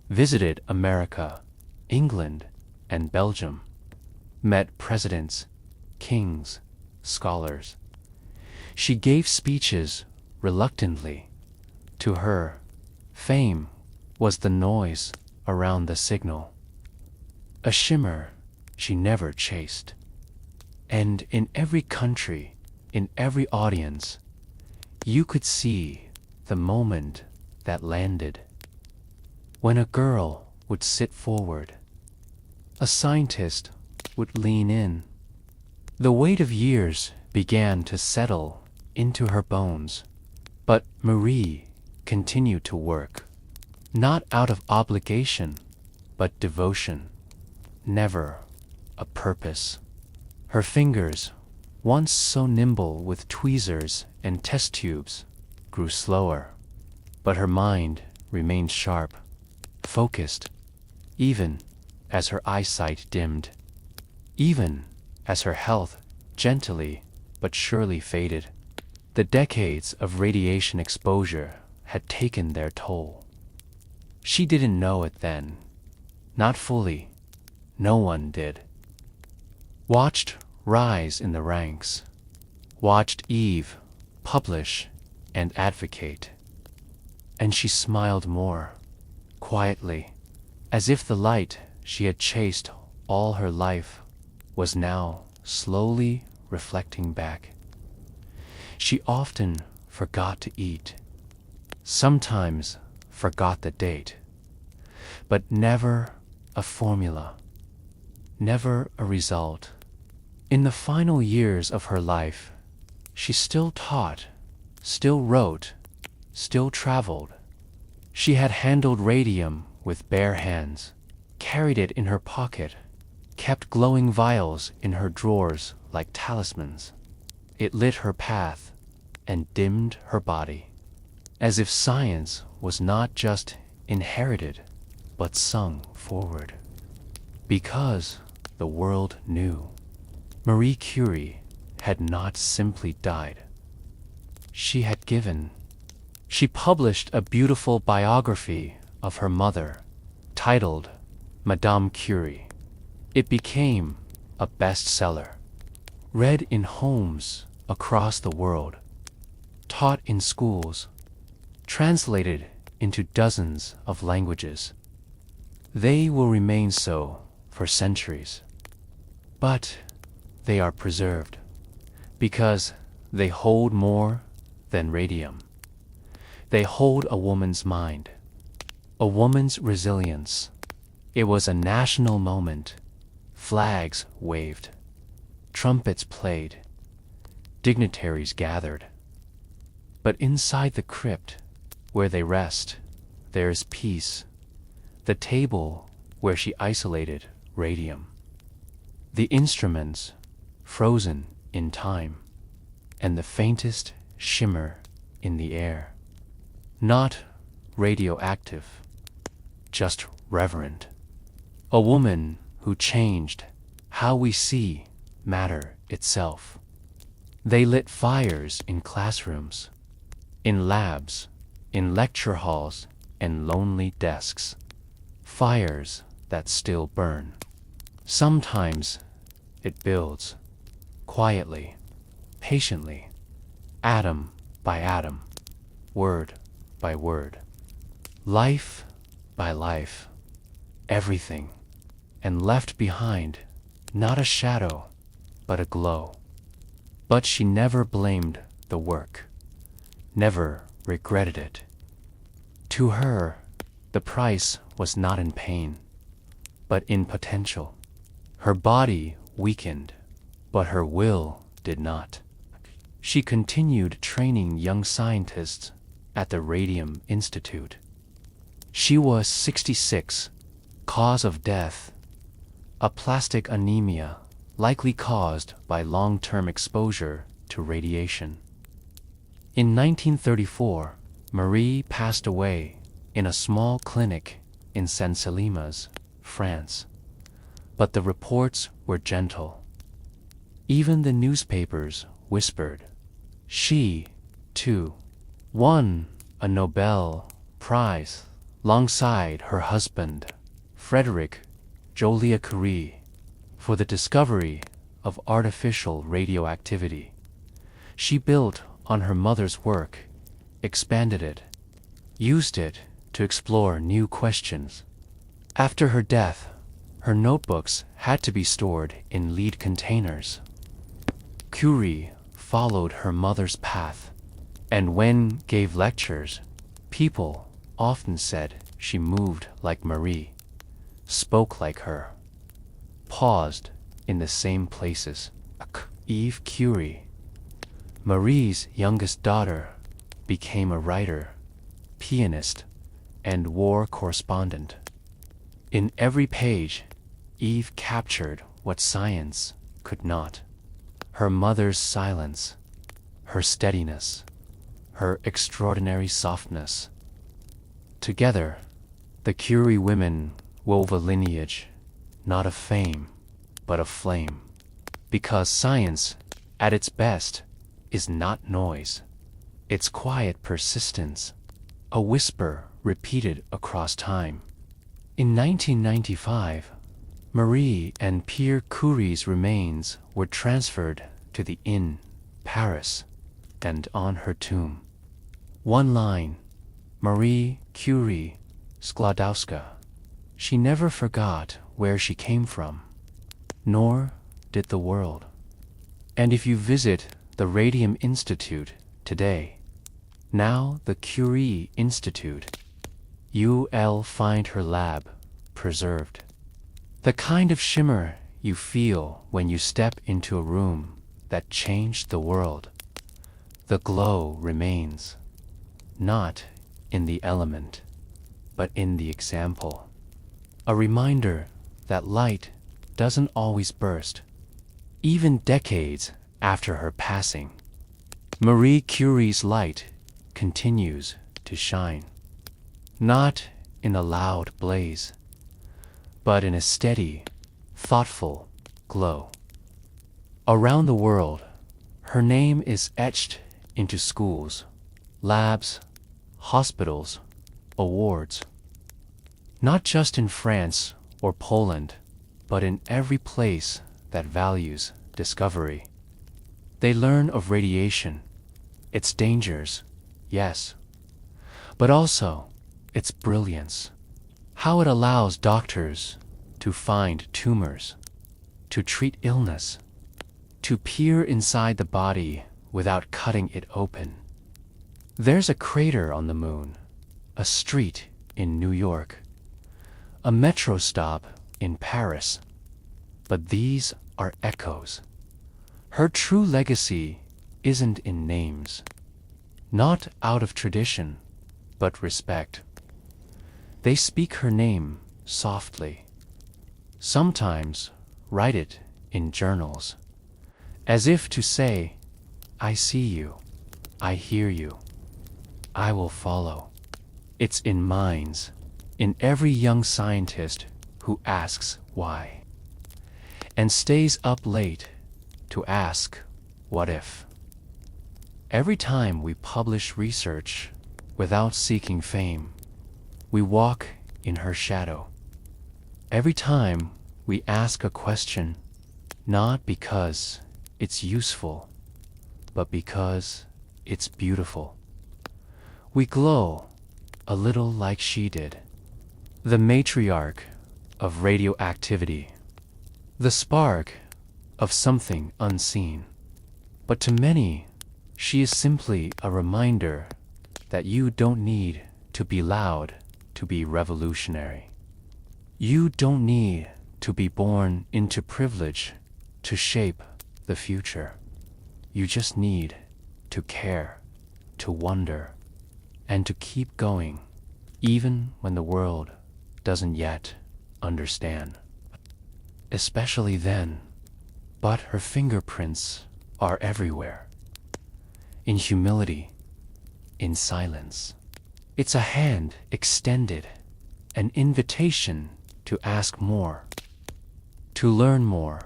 visited America, England, and Belgium, met presidents, kings, scholars. She gave speeches reluctantly. To her, fame was the noise around the signal, a shimmer she never chased. And in every country, in every audience, you could see the moment that landed. When a girl would sit forward, a scientist would lean in. The weight of years began to settle into her bones, but Marie continued to work, not out of obligation, but devotion, never a purpose. Her fingers, once so nimble with tweezers and test tubes, grew slower, but her mind remained sharp, focused, even as her eyesight dimmed, even as her health gently but surely faded. The decades of radiation exposure had taken their toll. She didn't know it then, not fully, no one did. Watched rise in the ranks, watched Eve publish and advocate. And she smiled more, quietly, as if the light she had chased all her life was now slowly reflecting back. She often forgot to eat, sometimes forgot the date, but never a formula, never a result. In the final years of her life, she still taught, still wrote, still traveled. She had handled radium with bare hands, carried it in her pocket, kept glowing vials in her drawers like talismans. It lit her path and dimmed her body, as if science was not just inherited, but sung forward. Because the world knew, Marie Curie had not simply died. She had given. She published a beautiful biography of her mother, titled Madame Curie. It became a bestseller, read in homes across the world, taught in schools, translated into dozens of languages. They will remain so for centuries. But they are preserved because they hold more than radium. They hold a woman's mind, a woman's resilience. It was a national moment. Flags waved, trumpets played, dignitaries gathered. But inside the crypt where they rest, there is peace, the table where she isolated radium, the instruments frozen in time, and the faintest shimmer in the air. Not radioactive, just reverent. A woman who changed how we see matter itself. They lit fires in classrooms, in labs, in lecture halls, and lonely desks. Fires that still burn. Sometimes it builds, quietly, patiently, atom by atom, word by word, life by life, everything, and left behind not a shadow, but a glow. But she never blamed the work, never regretted it. To her, the price was not in pain, but in potential. Her body weakened, but her will did not. She continued training young scientists at the Radium Institute. She was 66, cause of death, aplastic anemia, likely caused by long-term exposure to radiation. In 1934, Marie passed away in a small clinic in Saint-Célimas, France. But the reports were gentle. Even the newspapers whispered. She, too, won a Nobel Prize alongside her husband, Frédéric Joliot-Curie, for the discovery of artificial radioactivity. She built on her mother's work, expanded it, used it to explore new questions. After her death, her notebooks had to be stored in lead containers. Curie followed her mother's path, and when gave lectures, people often said she moved like Marie, spoke like her, paused in the same places. Eve Curie, Marie's youngest daughter, became a writer, pianist, and war correspondent. In every page, Eve captured what science could not. Her mother's silence, her steadiness, her extraordinary softness. Together, the Curie women wove a lineage, not of fame, but of flame. Because science, at its best, is not noise. It's quiet persistence, a whisper repeated across time. In 1995, Marie and Pierre Curie's remains were transferred to the Inn, Paris, and on her tomb. One line, Marie Curie Skłodowska. She never forgot where she came from, nor did the world. And if you visit the Radium Institute today, now the Curie Institute, you'll find her lab preserved. The kind of shimmer you feel when you step into a room that changed the world. The glow remains, not in the element, but in the example. A reminder that light doesn't always burst, even decades after her passing. Marie Curie's light continues to shine, not in a loud blaze, but in a steady, thoughtful glow. Around the world, her name is etched into schools, labs, hospitals, awards. Not just in France or Poland, but in every place that values discovery. They learn of radiation, its dangers, yes, but also its brilliance, how it allows doctors to find tumors, to treat illness, to peer inside the body without cutting it open. There's a crater on the moon, a street in New York, a metro stop in Paris, but these are echoes. Her true legacy isn't in names, not out of tradition, but respect. They speak her name softly, sometimes write it in journals, as if to say, I see you, I hear you, I will follow. It's in minds, in every young scientist who asks why, and stays up late to ask what if. Every time we publish research without seeking fame, we walk in her shadow. Every time we ask a question, not because it's useful, but because it's beautiful, we glow a little like she did. The matriarch of radioactivity, the spark of something unseen. But to many, she is simply a reminder that you don't need to be loud to be revolutionary. You don't need to be born into privilege to shape the future. You just need to care, to wonder, and to keep going, even when the world doesn't yet understand. Especially then, but her fingerprints are everywhere. In humility, in silence. It's a hand extended, an invitation to ask more, to learn more,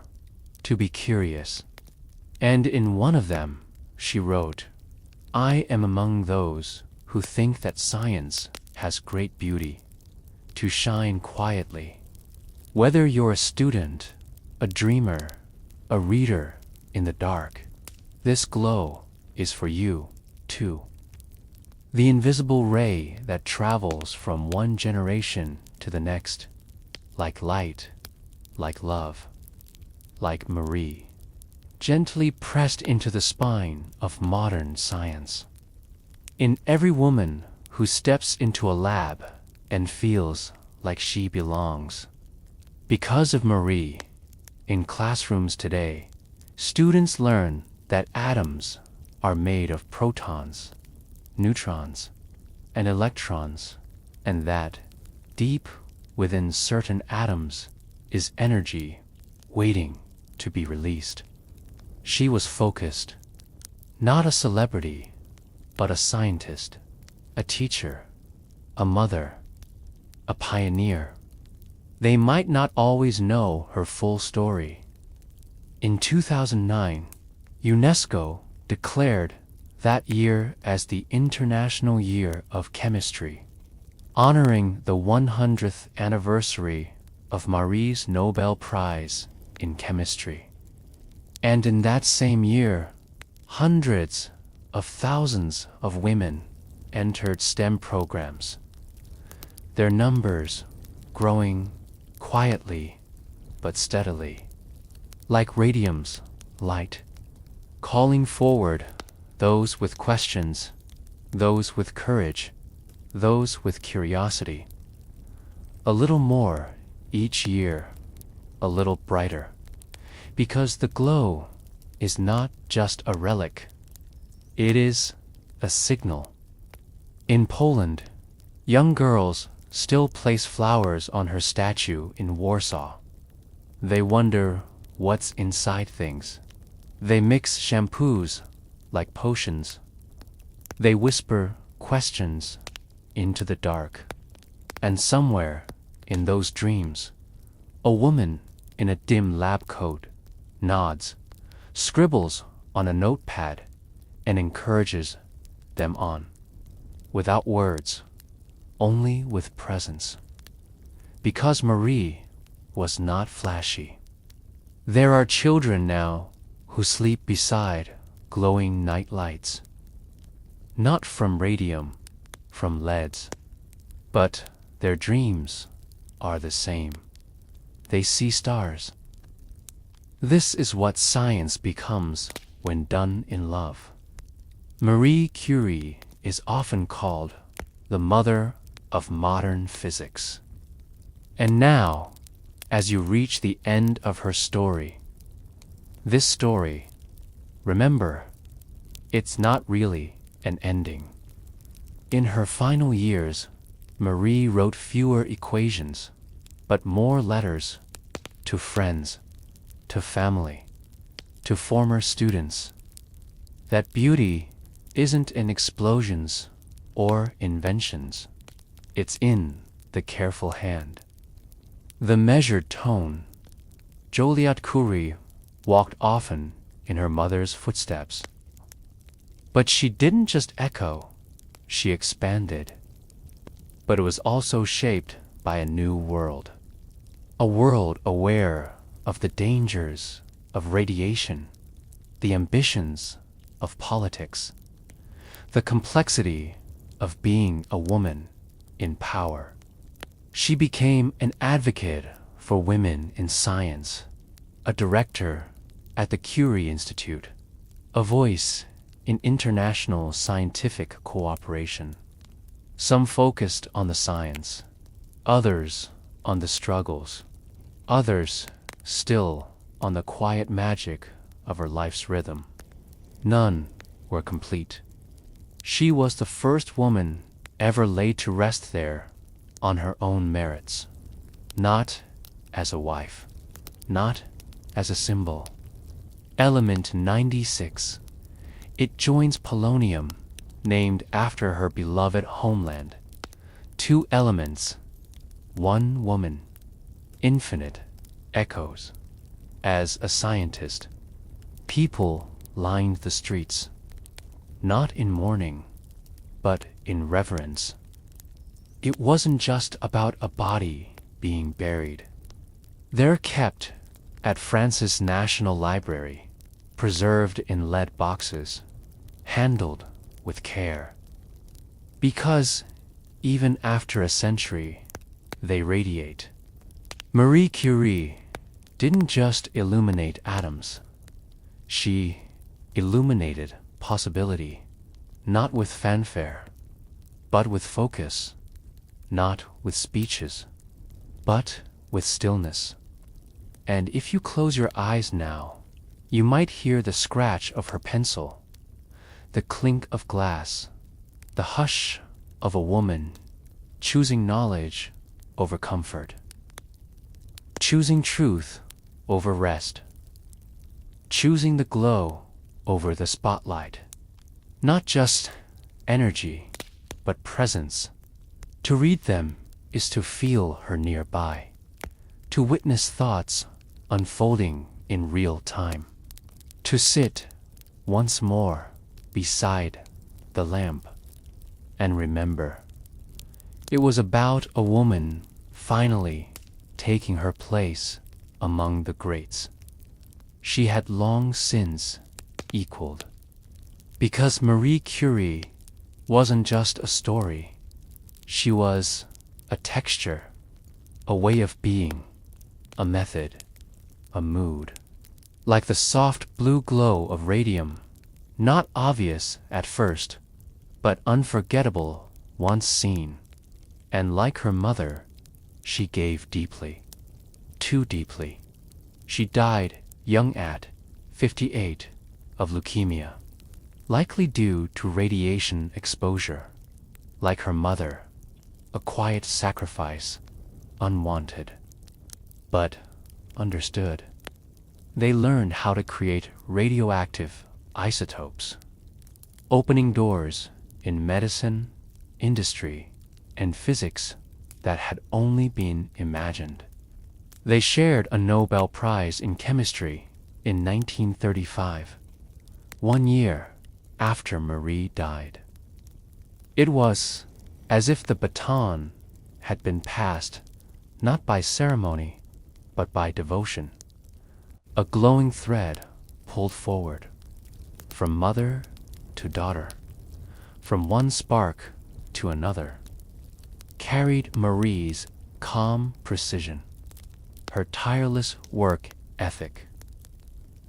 to be curious. And in one of them, she wrote, "I am among those who think that science has great beauty, to shine quietly. Whether you're a student, a dreamer, a reader in the dark, this glow is for you, too. The invisible ray that travels from one generation to the next, like light, like love, like Marie, gently pressed into the spine of modern science. In every woman who steps into a lab and feels like she belongs. Because of Marie, in classrooms today, students learn that atoms are made of protons, neutrons, and electrons, and that deep within certain atoms is energy waiting to be released. She was focused, not a celebrity, but a scientist, a teacher, a mother, a pioneer. They might not always know her full story. In 2009, UNESCO declared that year as the International Year of Chemistry, honoring the 100th anniversary of Marie's Nobel Prize in Chemistry. And in that same year, hundreds of thousands of women entered STEM programs, their numbers growing quietly but steadily, like radium's light, calling forward those with questions, those with courage, those with curiosity. A little more each year, a little brighter, because the glow is not just a relic, it is a signal. In Poland, young girls still place flowers on her statue in Warsaw. They wonder what's inside things. They mix shampoos like potions. They whisper questions into the dark. And somewhere in those dreams, a woman in a dim lab coat nods, scribbles on a notepad, and encourages them on. Without words, only with presence. Because Marie was not flashy. There are children now who sleep beside glowing night lights. Not from radium, from leads, but their dreams are the same. They see stars. This is what science becomes when done in love. Marie Curie is often called the mother of modern physics. And now, as you reach the end of her story, this story, remember, it's not really an ending. In her final years, Marie wrote fewer equations, but more letters to friends, to family, to former students. That beauty isn't in explosions or inventions. It's in the careful hand, the measured tone. Joliot Curie walked often in her mother's footsteps. But she didn't just echo, she expanded. But it was also shaped by a new world. A world aware of the dangers of radiation, the ambitions of politics, the complexity of being a woman in power. She became an advocate for women in science, a director at the Curie Institute, a voice in international scientific cooperation. Some focused on the science, others on the struggles, others still on the quiet magic of her life's rhythm. None were complete. She was the first woman ever laid to rest there on her own merits, not as a wife, not as a symbol. Element 96. It joins polonium, named after her beloved homeland. Two elements, one woman, infinite echoes. As a scientist, people lined the streets, not in mourning, but in reverence. It wasn't just about a body being buried. They're kept at France's National Library, preserved in lead boxes, handled with care. Because even after a century, they radiate. Marie Curie didn't just illuminate atoms. She illuminated possibility, not with fanfare, but with focus, not with speeches, but with stillness. And if you close your eyes now, you might hear the scratch of her pencil, the clink of glass, the hush of a woman choosing knowledge over comfort, choosing truth over rest, choosing the glow over the spotlight. Not just energy, but presence. To read them is to feel her nearby, to witness thoughts unfolding in real time, to sit once more beside the lamp and remember. It was about a woman finally taking her place among the greats. She had long since equaled. Because Marie Curie wasn't just a story, she was a texture, a way of being, a method, a mood. Like the soft blue glow of radium, not obvious at first, but unforgettable once seen. And like her mother, she gave deeply, too deeply. She died young at 58 of leukemia, likely due to radiation exposure. Like her mother, a quiet sacrifice, unwanted, but understood. They learned how to create radioactive isotopes, opening doors in medicine, industry, and physics that had only been imagined. They shared a Nobel Prize in chemistry in 1935, 1 year after Marie died. It was as if the baton had been passed not by ceremony, but by devotion. A glowing thread pulled forward, from mother to daughter, from one spark to another, carried Marie's calm precision, her tireless work ethic,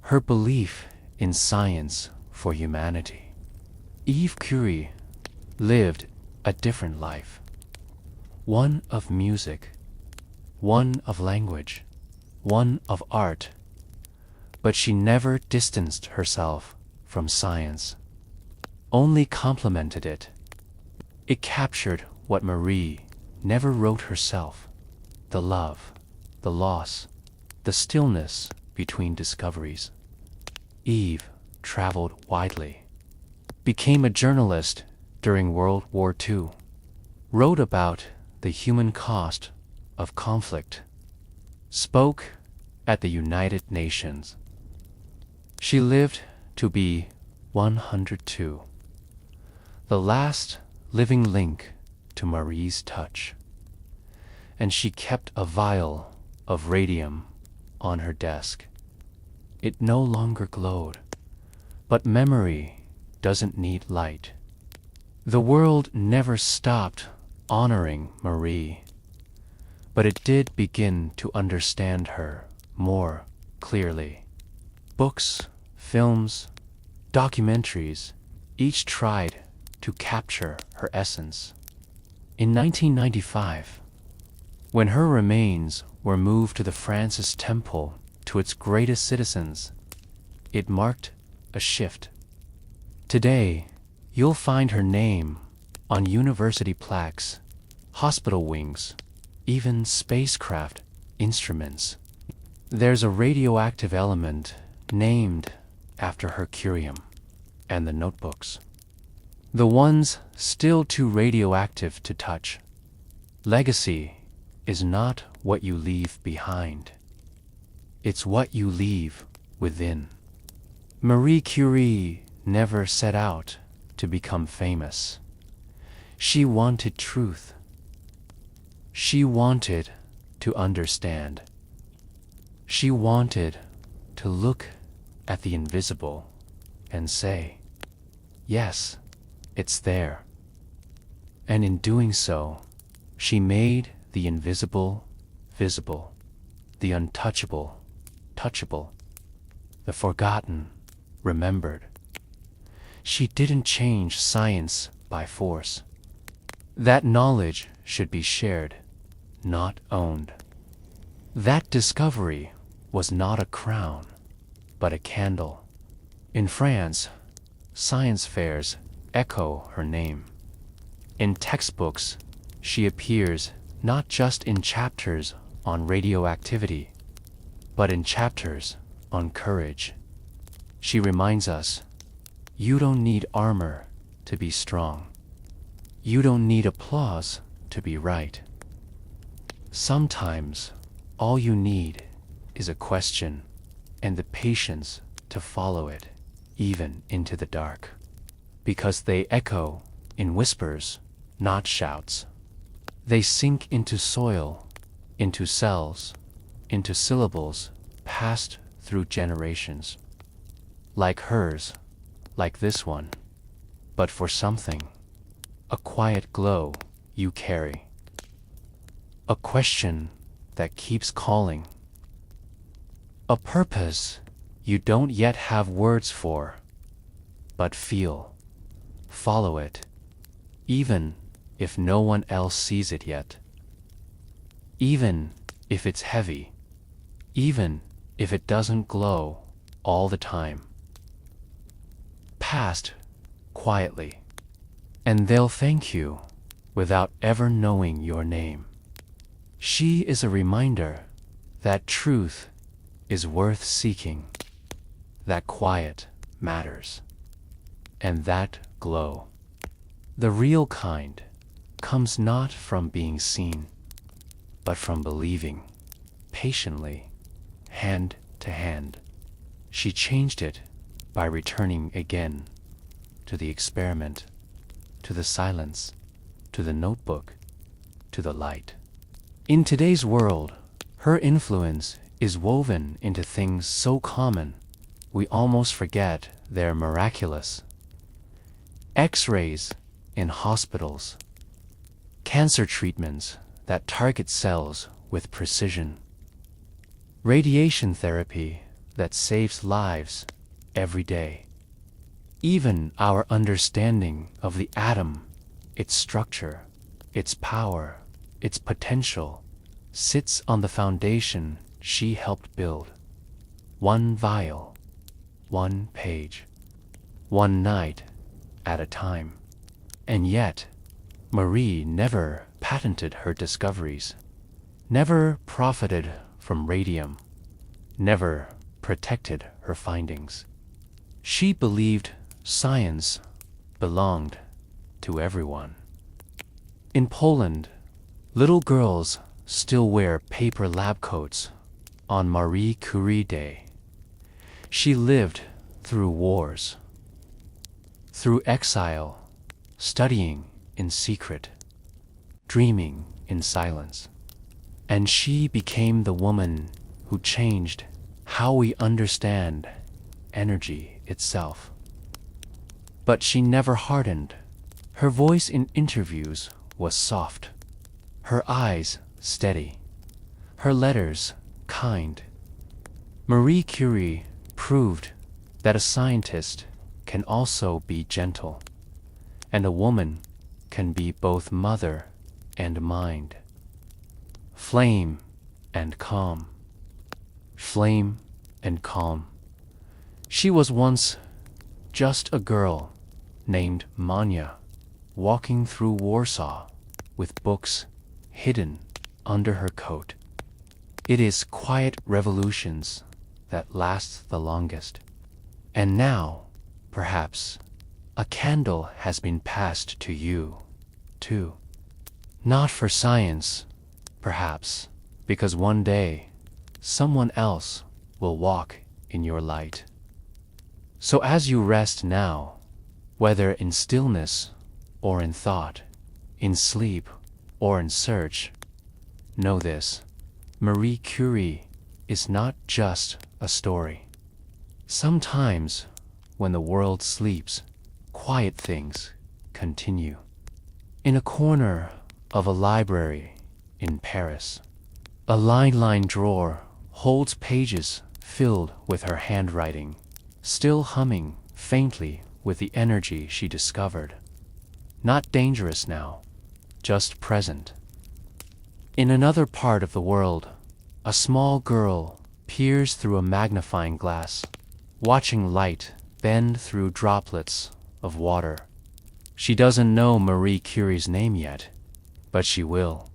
her belief in science for humanity. Eve Curie lived a different life, one of music, one of language, one of art, but she never distanced herself from science, only complemented it. It captured what Marie never wrote herself, the love, the loss, the stillness between discoveries. Eve traveled widely, became a journalist during World War II, wrote about the human cost of conflict, spoke at the United Nations. She lived to be 102, the last living link to Marie's touch, and she kept a vial of radium on her desk. It no longer glowed, but memory doesn't need light. The world never stopped honoring Marie, but it did begin to understand her more clearly. Books, films, documentaries, each tried to capture her essence. In 1995, when her remains were moved to the Francis Temple to its greatest citizens, it marked a shift. Today, you'll find her name on university plaques, hospital wings, even spacecraft instruments. There's a radioactive element named after her curium and the notebooks. The ones still too radioactive to touch. Legacy is not what you leave behind. It's what you leave within. Marie Curie never set out to become famous. She wanted truth. She wanted to understand. She wanted to look at the invisible and say, yes, it's there. And in doing so, she made the invisible visible, the untouchable touchable, the forgotten remembered. She didn't change science by force. That knowledge should be shared, not owned. That discovery was not a crown, but a candle. In France, science fairs echo her name. In textbooks, she appears not just in chapters on radioactivity, but in chapters on courage. She reminds us, you don't need armor to be strong. You don't need applause to be right. Sometimes, all you need is a question and the patience to follow it, even into the dark. Because they echo in whispers, not shouts. They sink into soil, into cells, into syllables passed through generations. Like hers, like this one, but for something, a quiet glow you carry. A question that keeps calling. A purpose you don't yet have words for, but feel. Follow it, even if no one else sees it yet. Even if it's heavy, even if it doesn't glow all the time. Past quietly, and they'll thank you without ever knowing your name. She is a reminder that truth is worth seeking, that quiet matters, and that glow, the real kind, comes not from being seen, but from believing, patiently, hand to hand. She changed it by returning again to the experiment, to the silence, to the notebook, to the light. In today's world, her influence is woven into things so common we almost forget they're miraculous. X-rays in hospitals, cancer treatments that target cells with precision, radiation therapy that saves lives every day. Even our understanding of the atom, its structure, its power, its potential, sits on the foundation she helped build. One vial, one page, one night at a time. And yet, Marie never patented her discoveries, never profited from radium, never protected her findings. She believed science belonged to everyone. In Poland, little girls still wear paper lab coats on Marie Curie Day. She lived through wars, through exile, studying in secret, dreaming in silence. And she became the woman who changed how we understand energy itself. But she never hardened. Her voice in interviews was soft, her eyes steady, her letters kind. Marie Curie proved that a scientist can also be gentle, and a woman can be both mother and mind. Flame and calm. Flame and calm. She was once just a girl named Manya, walking through Warsaw with books hidden under her coat. It is quiet revolutions that last the longest. And now, perhaps, a candle has been passed to you, too. Not for science, perhaps, because one day someone else will walk in your light. So as you rest now, whether in stillness or in thought, in sleep or in search, know this: Marie Curie is not just a story. Sometimes, when the world sleeps, quiet things continue. In a corner of a library in Paris, a lined drawer holds pages filled with her handwriting, still humming faintly with the energy she discovered. Not dangerous now, just present. In another part of the world, a small girl peers through a magnifying glass, watching light bend through droplets of water. She doesn't know Marie Curie's name yet, but she will.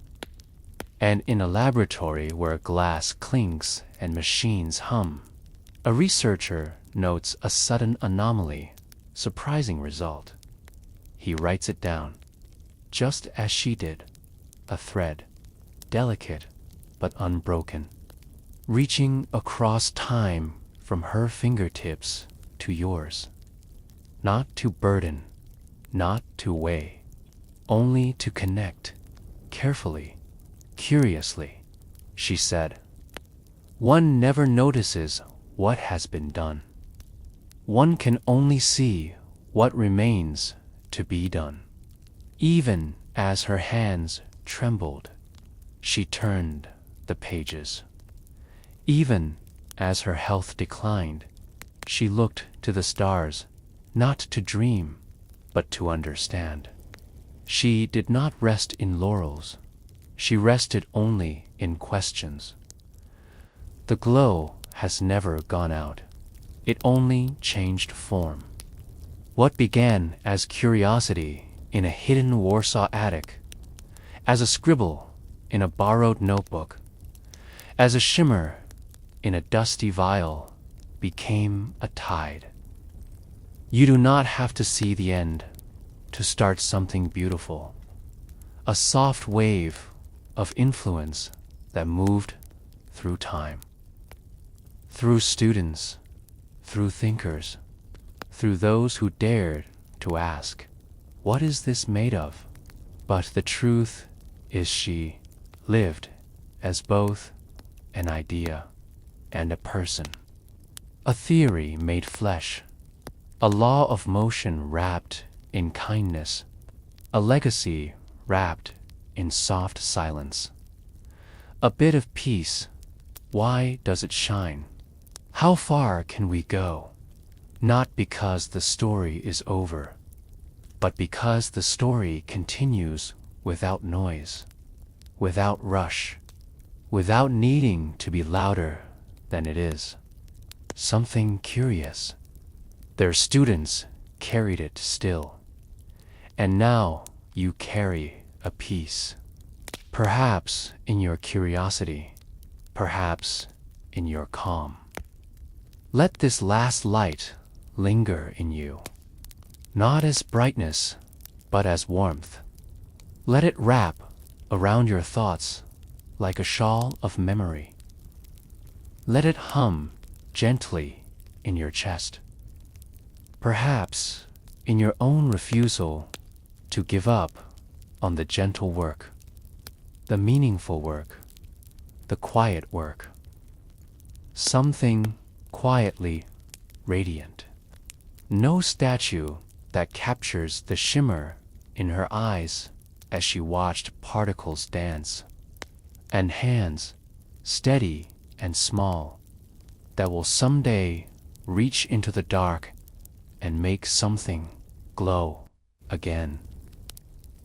And in a laboratory where glass clinks and machines hum, a researcher notes a sudden anomaly, surprising result. He writes it down, just as she did, a thread, delicate but unbroken, reaching across time from her fingertips to yours. Not to burden, not to weigh, only to connect, carefully, curiously, she said. One never notices what has been done. One can only see what remains to be done. Even as her hands trembled, she turned the pages. Even as her health declined, she looked to the stars, not to dream, but to understand. She did not rest in laurels. She rested only in questions. The glow has never gone out. It only changed form. What began as curiosity in a hidden Warsaw attic, as a scribble in a borrowed notebook, as a shimmer in a dusty vial, became a tide. You do not have to see the end to start something beautiful. A soft wave of influence that moved through time. Through students, through thinkers, through those who dared to ask, what is this made of? But the truth is she lived as both an idea and a person. A theory made flesh, a law of motion wrapped in kindness, a legacy wrapped in soft silence. A bit of peace, why does it shine? How far can we go? Not because the story is over, but because the story continues without noise, without rush, without needing to be louder than it is. Something curious. Their students carried it still, and now you carry a piece. Perhaps in your curiosity, perhaps in your calm. Let this last light linger in you, not as brightness, but as warmth. Let it wrap around your thoughts like a shawl of memory. Let it hum gently in your chest. Perhaps in your own refusal to give up on the gentle work, the meaningful work, the quiet work. Something quietly radiant. No statue that captures the shimmer in her eyes as she watched particles dance, and hands, steady and small, that will someday reach into the dark and make something glow again.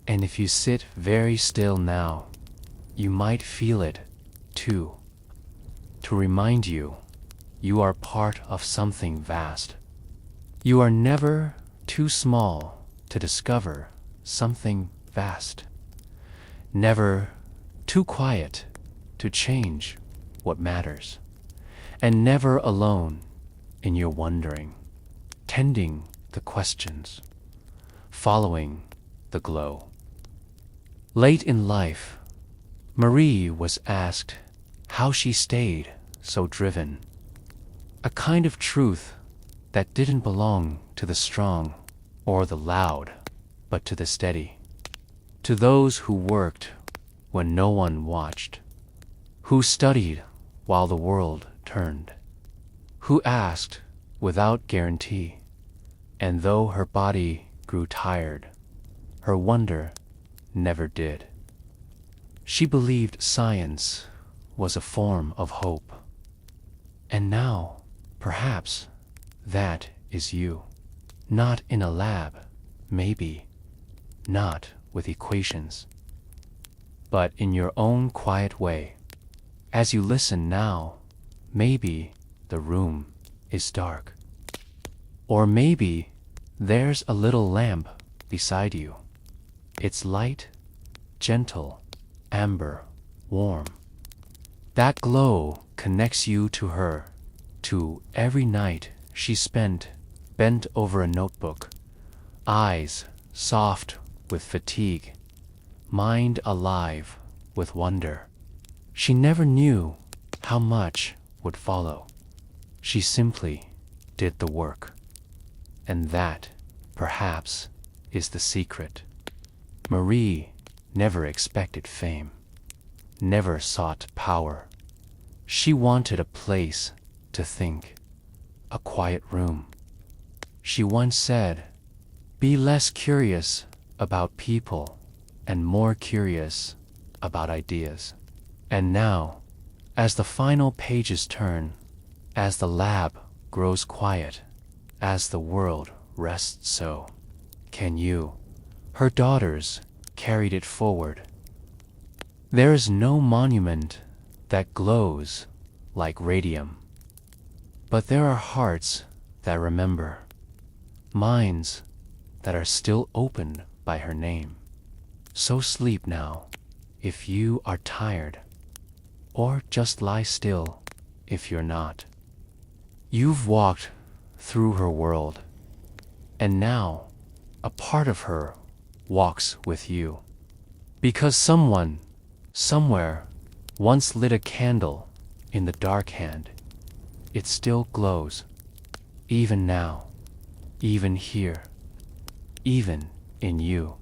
And if you sit very still now, you might feel it too, to remind you you are part of something vast. You are never too small to discover something vast, never too quiet to change what matters, and never alone in your wondering, tending the questions, following the glow. Late in life, Marie was asked how she stayed so driven, a kind of truth that didn't belong to the strong or the loud, but to the steady, to those who worked when no one watched, who studied while the world turned, who asked without guarantee, and though her body grew tired, her wonder never did. She believed science was a form of hope. And now, perhaps, that is you. Not in a lab, maybe, not with equations, but in your own quiet way. As you listen now, maybe the room is dark. Or maybe there's a little lamp beside you. It's light, gentle, amber, warm. That glow connects you to her, to every night she spent bent over a notebook, eyes soft with fatigue, mind alive with wonder. She never knew how much would follow. She simply did the work. And that, perhaps, is the secret. Marie never expected fame, never sought power. She wanted a place to think, a quiet room. She once said, "Be less curious about people and more curious about ideas." And now, as the final pages turn, as the lab grows quiet, as the world rests so, can you, her daughters, carried it forward. There is no monument that glows like radium, but there are hearts that remember, minds that are still opened by her name. So sleep now, if you are tired, or just lie still if you're not. You've walked through her world, and now a part of her walks with you. Because someone, somewhere, once lit a candle in the dark hand, it still glows, even now, even here, even in you.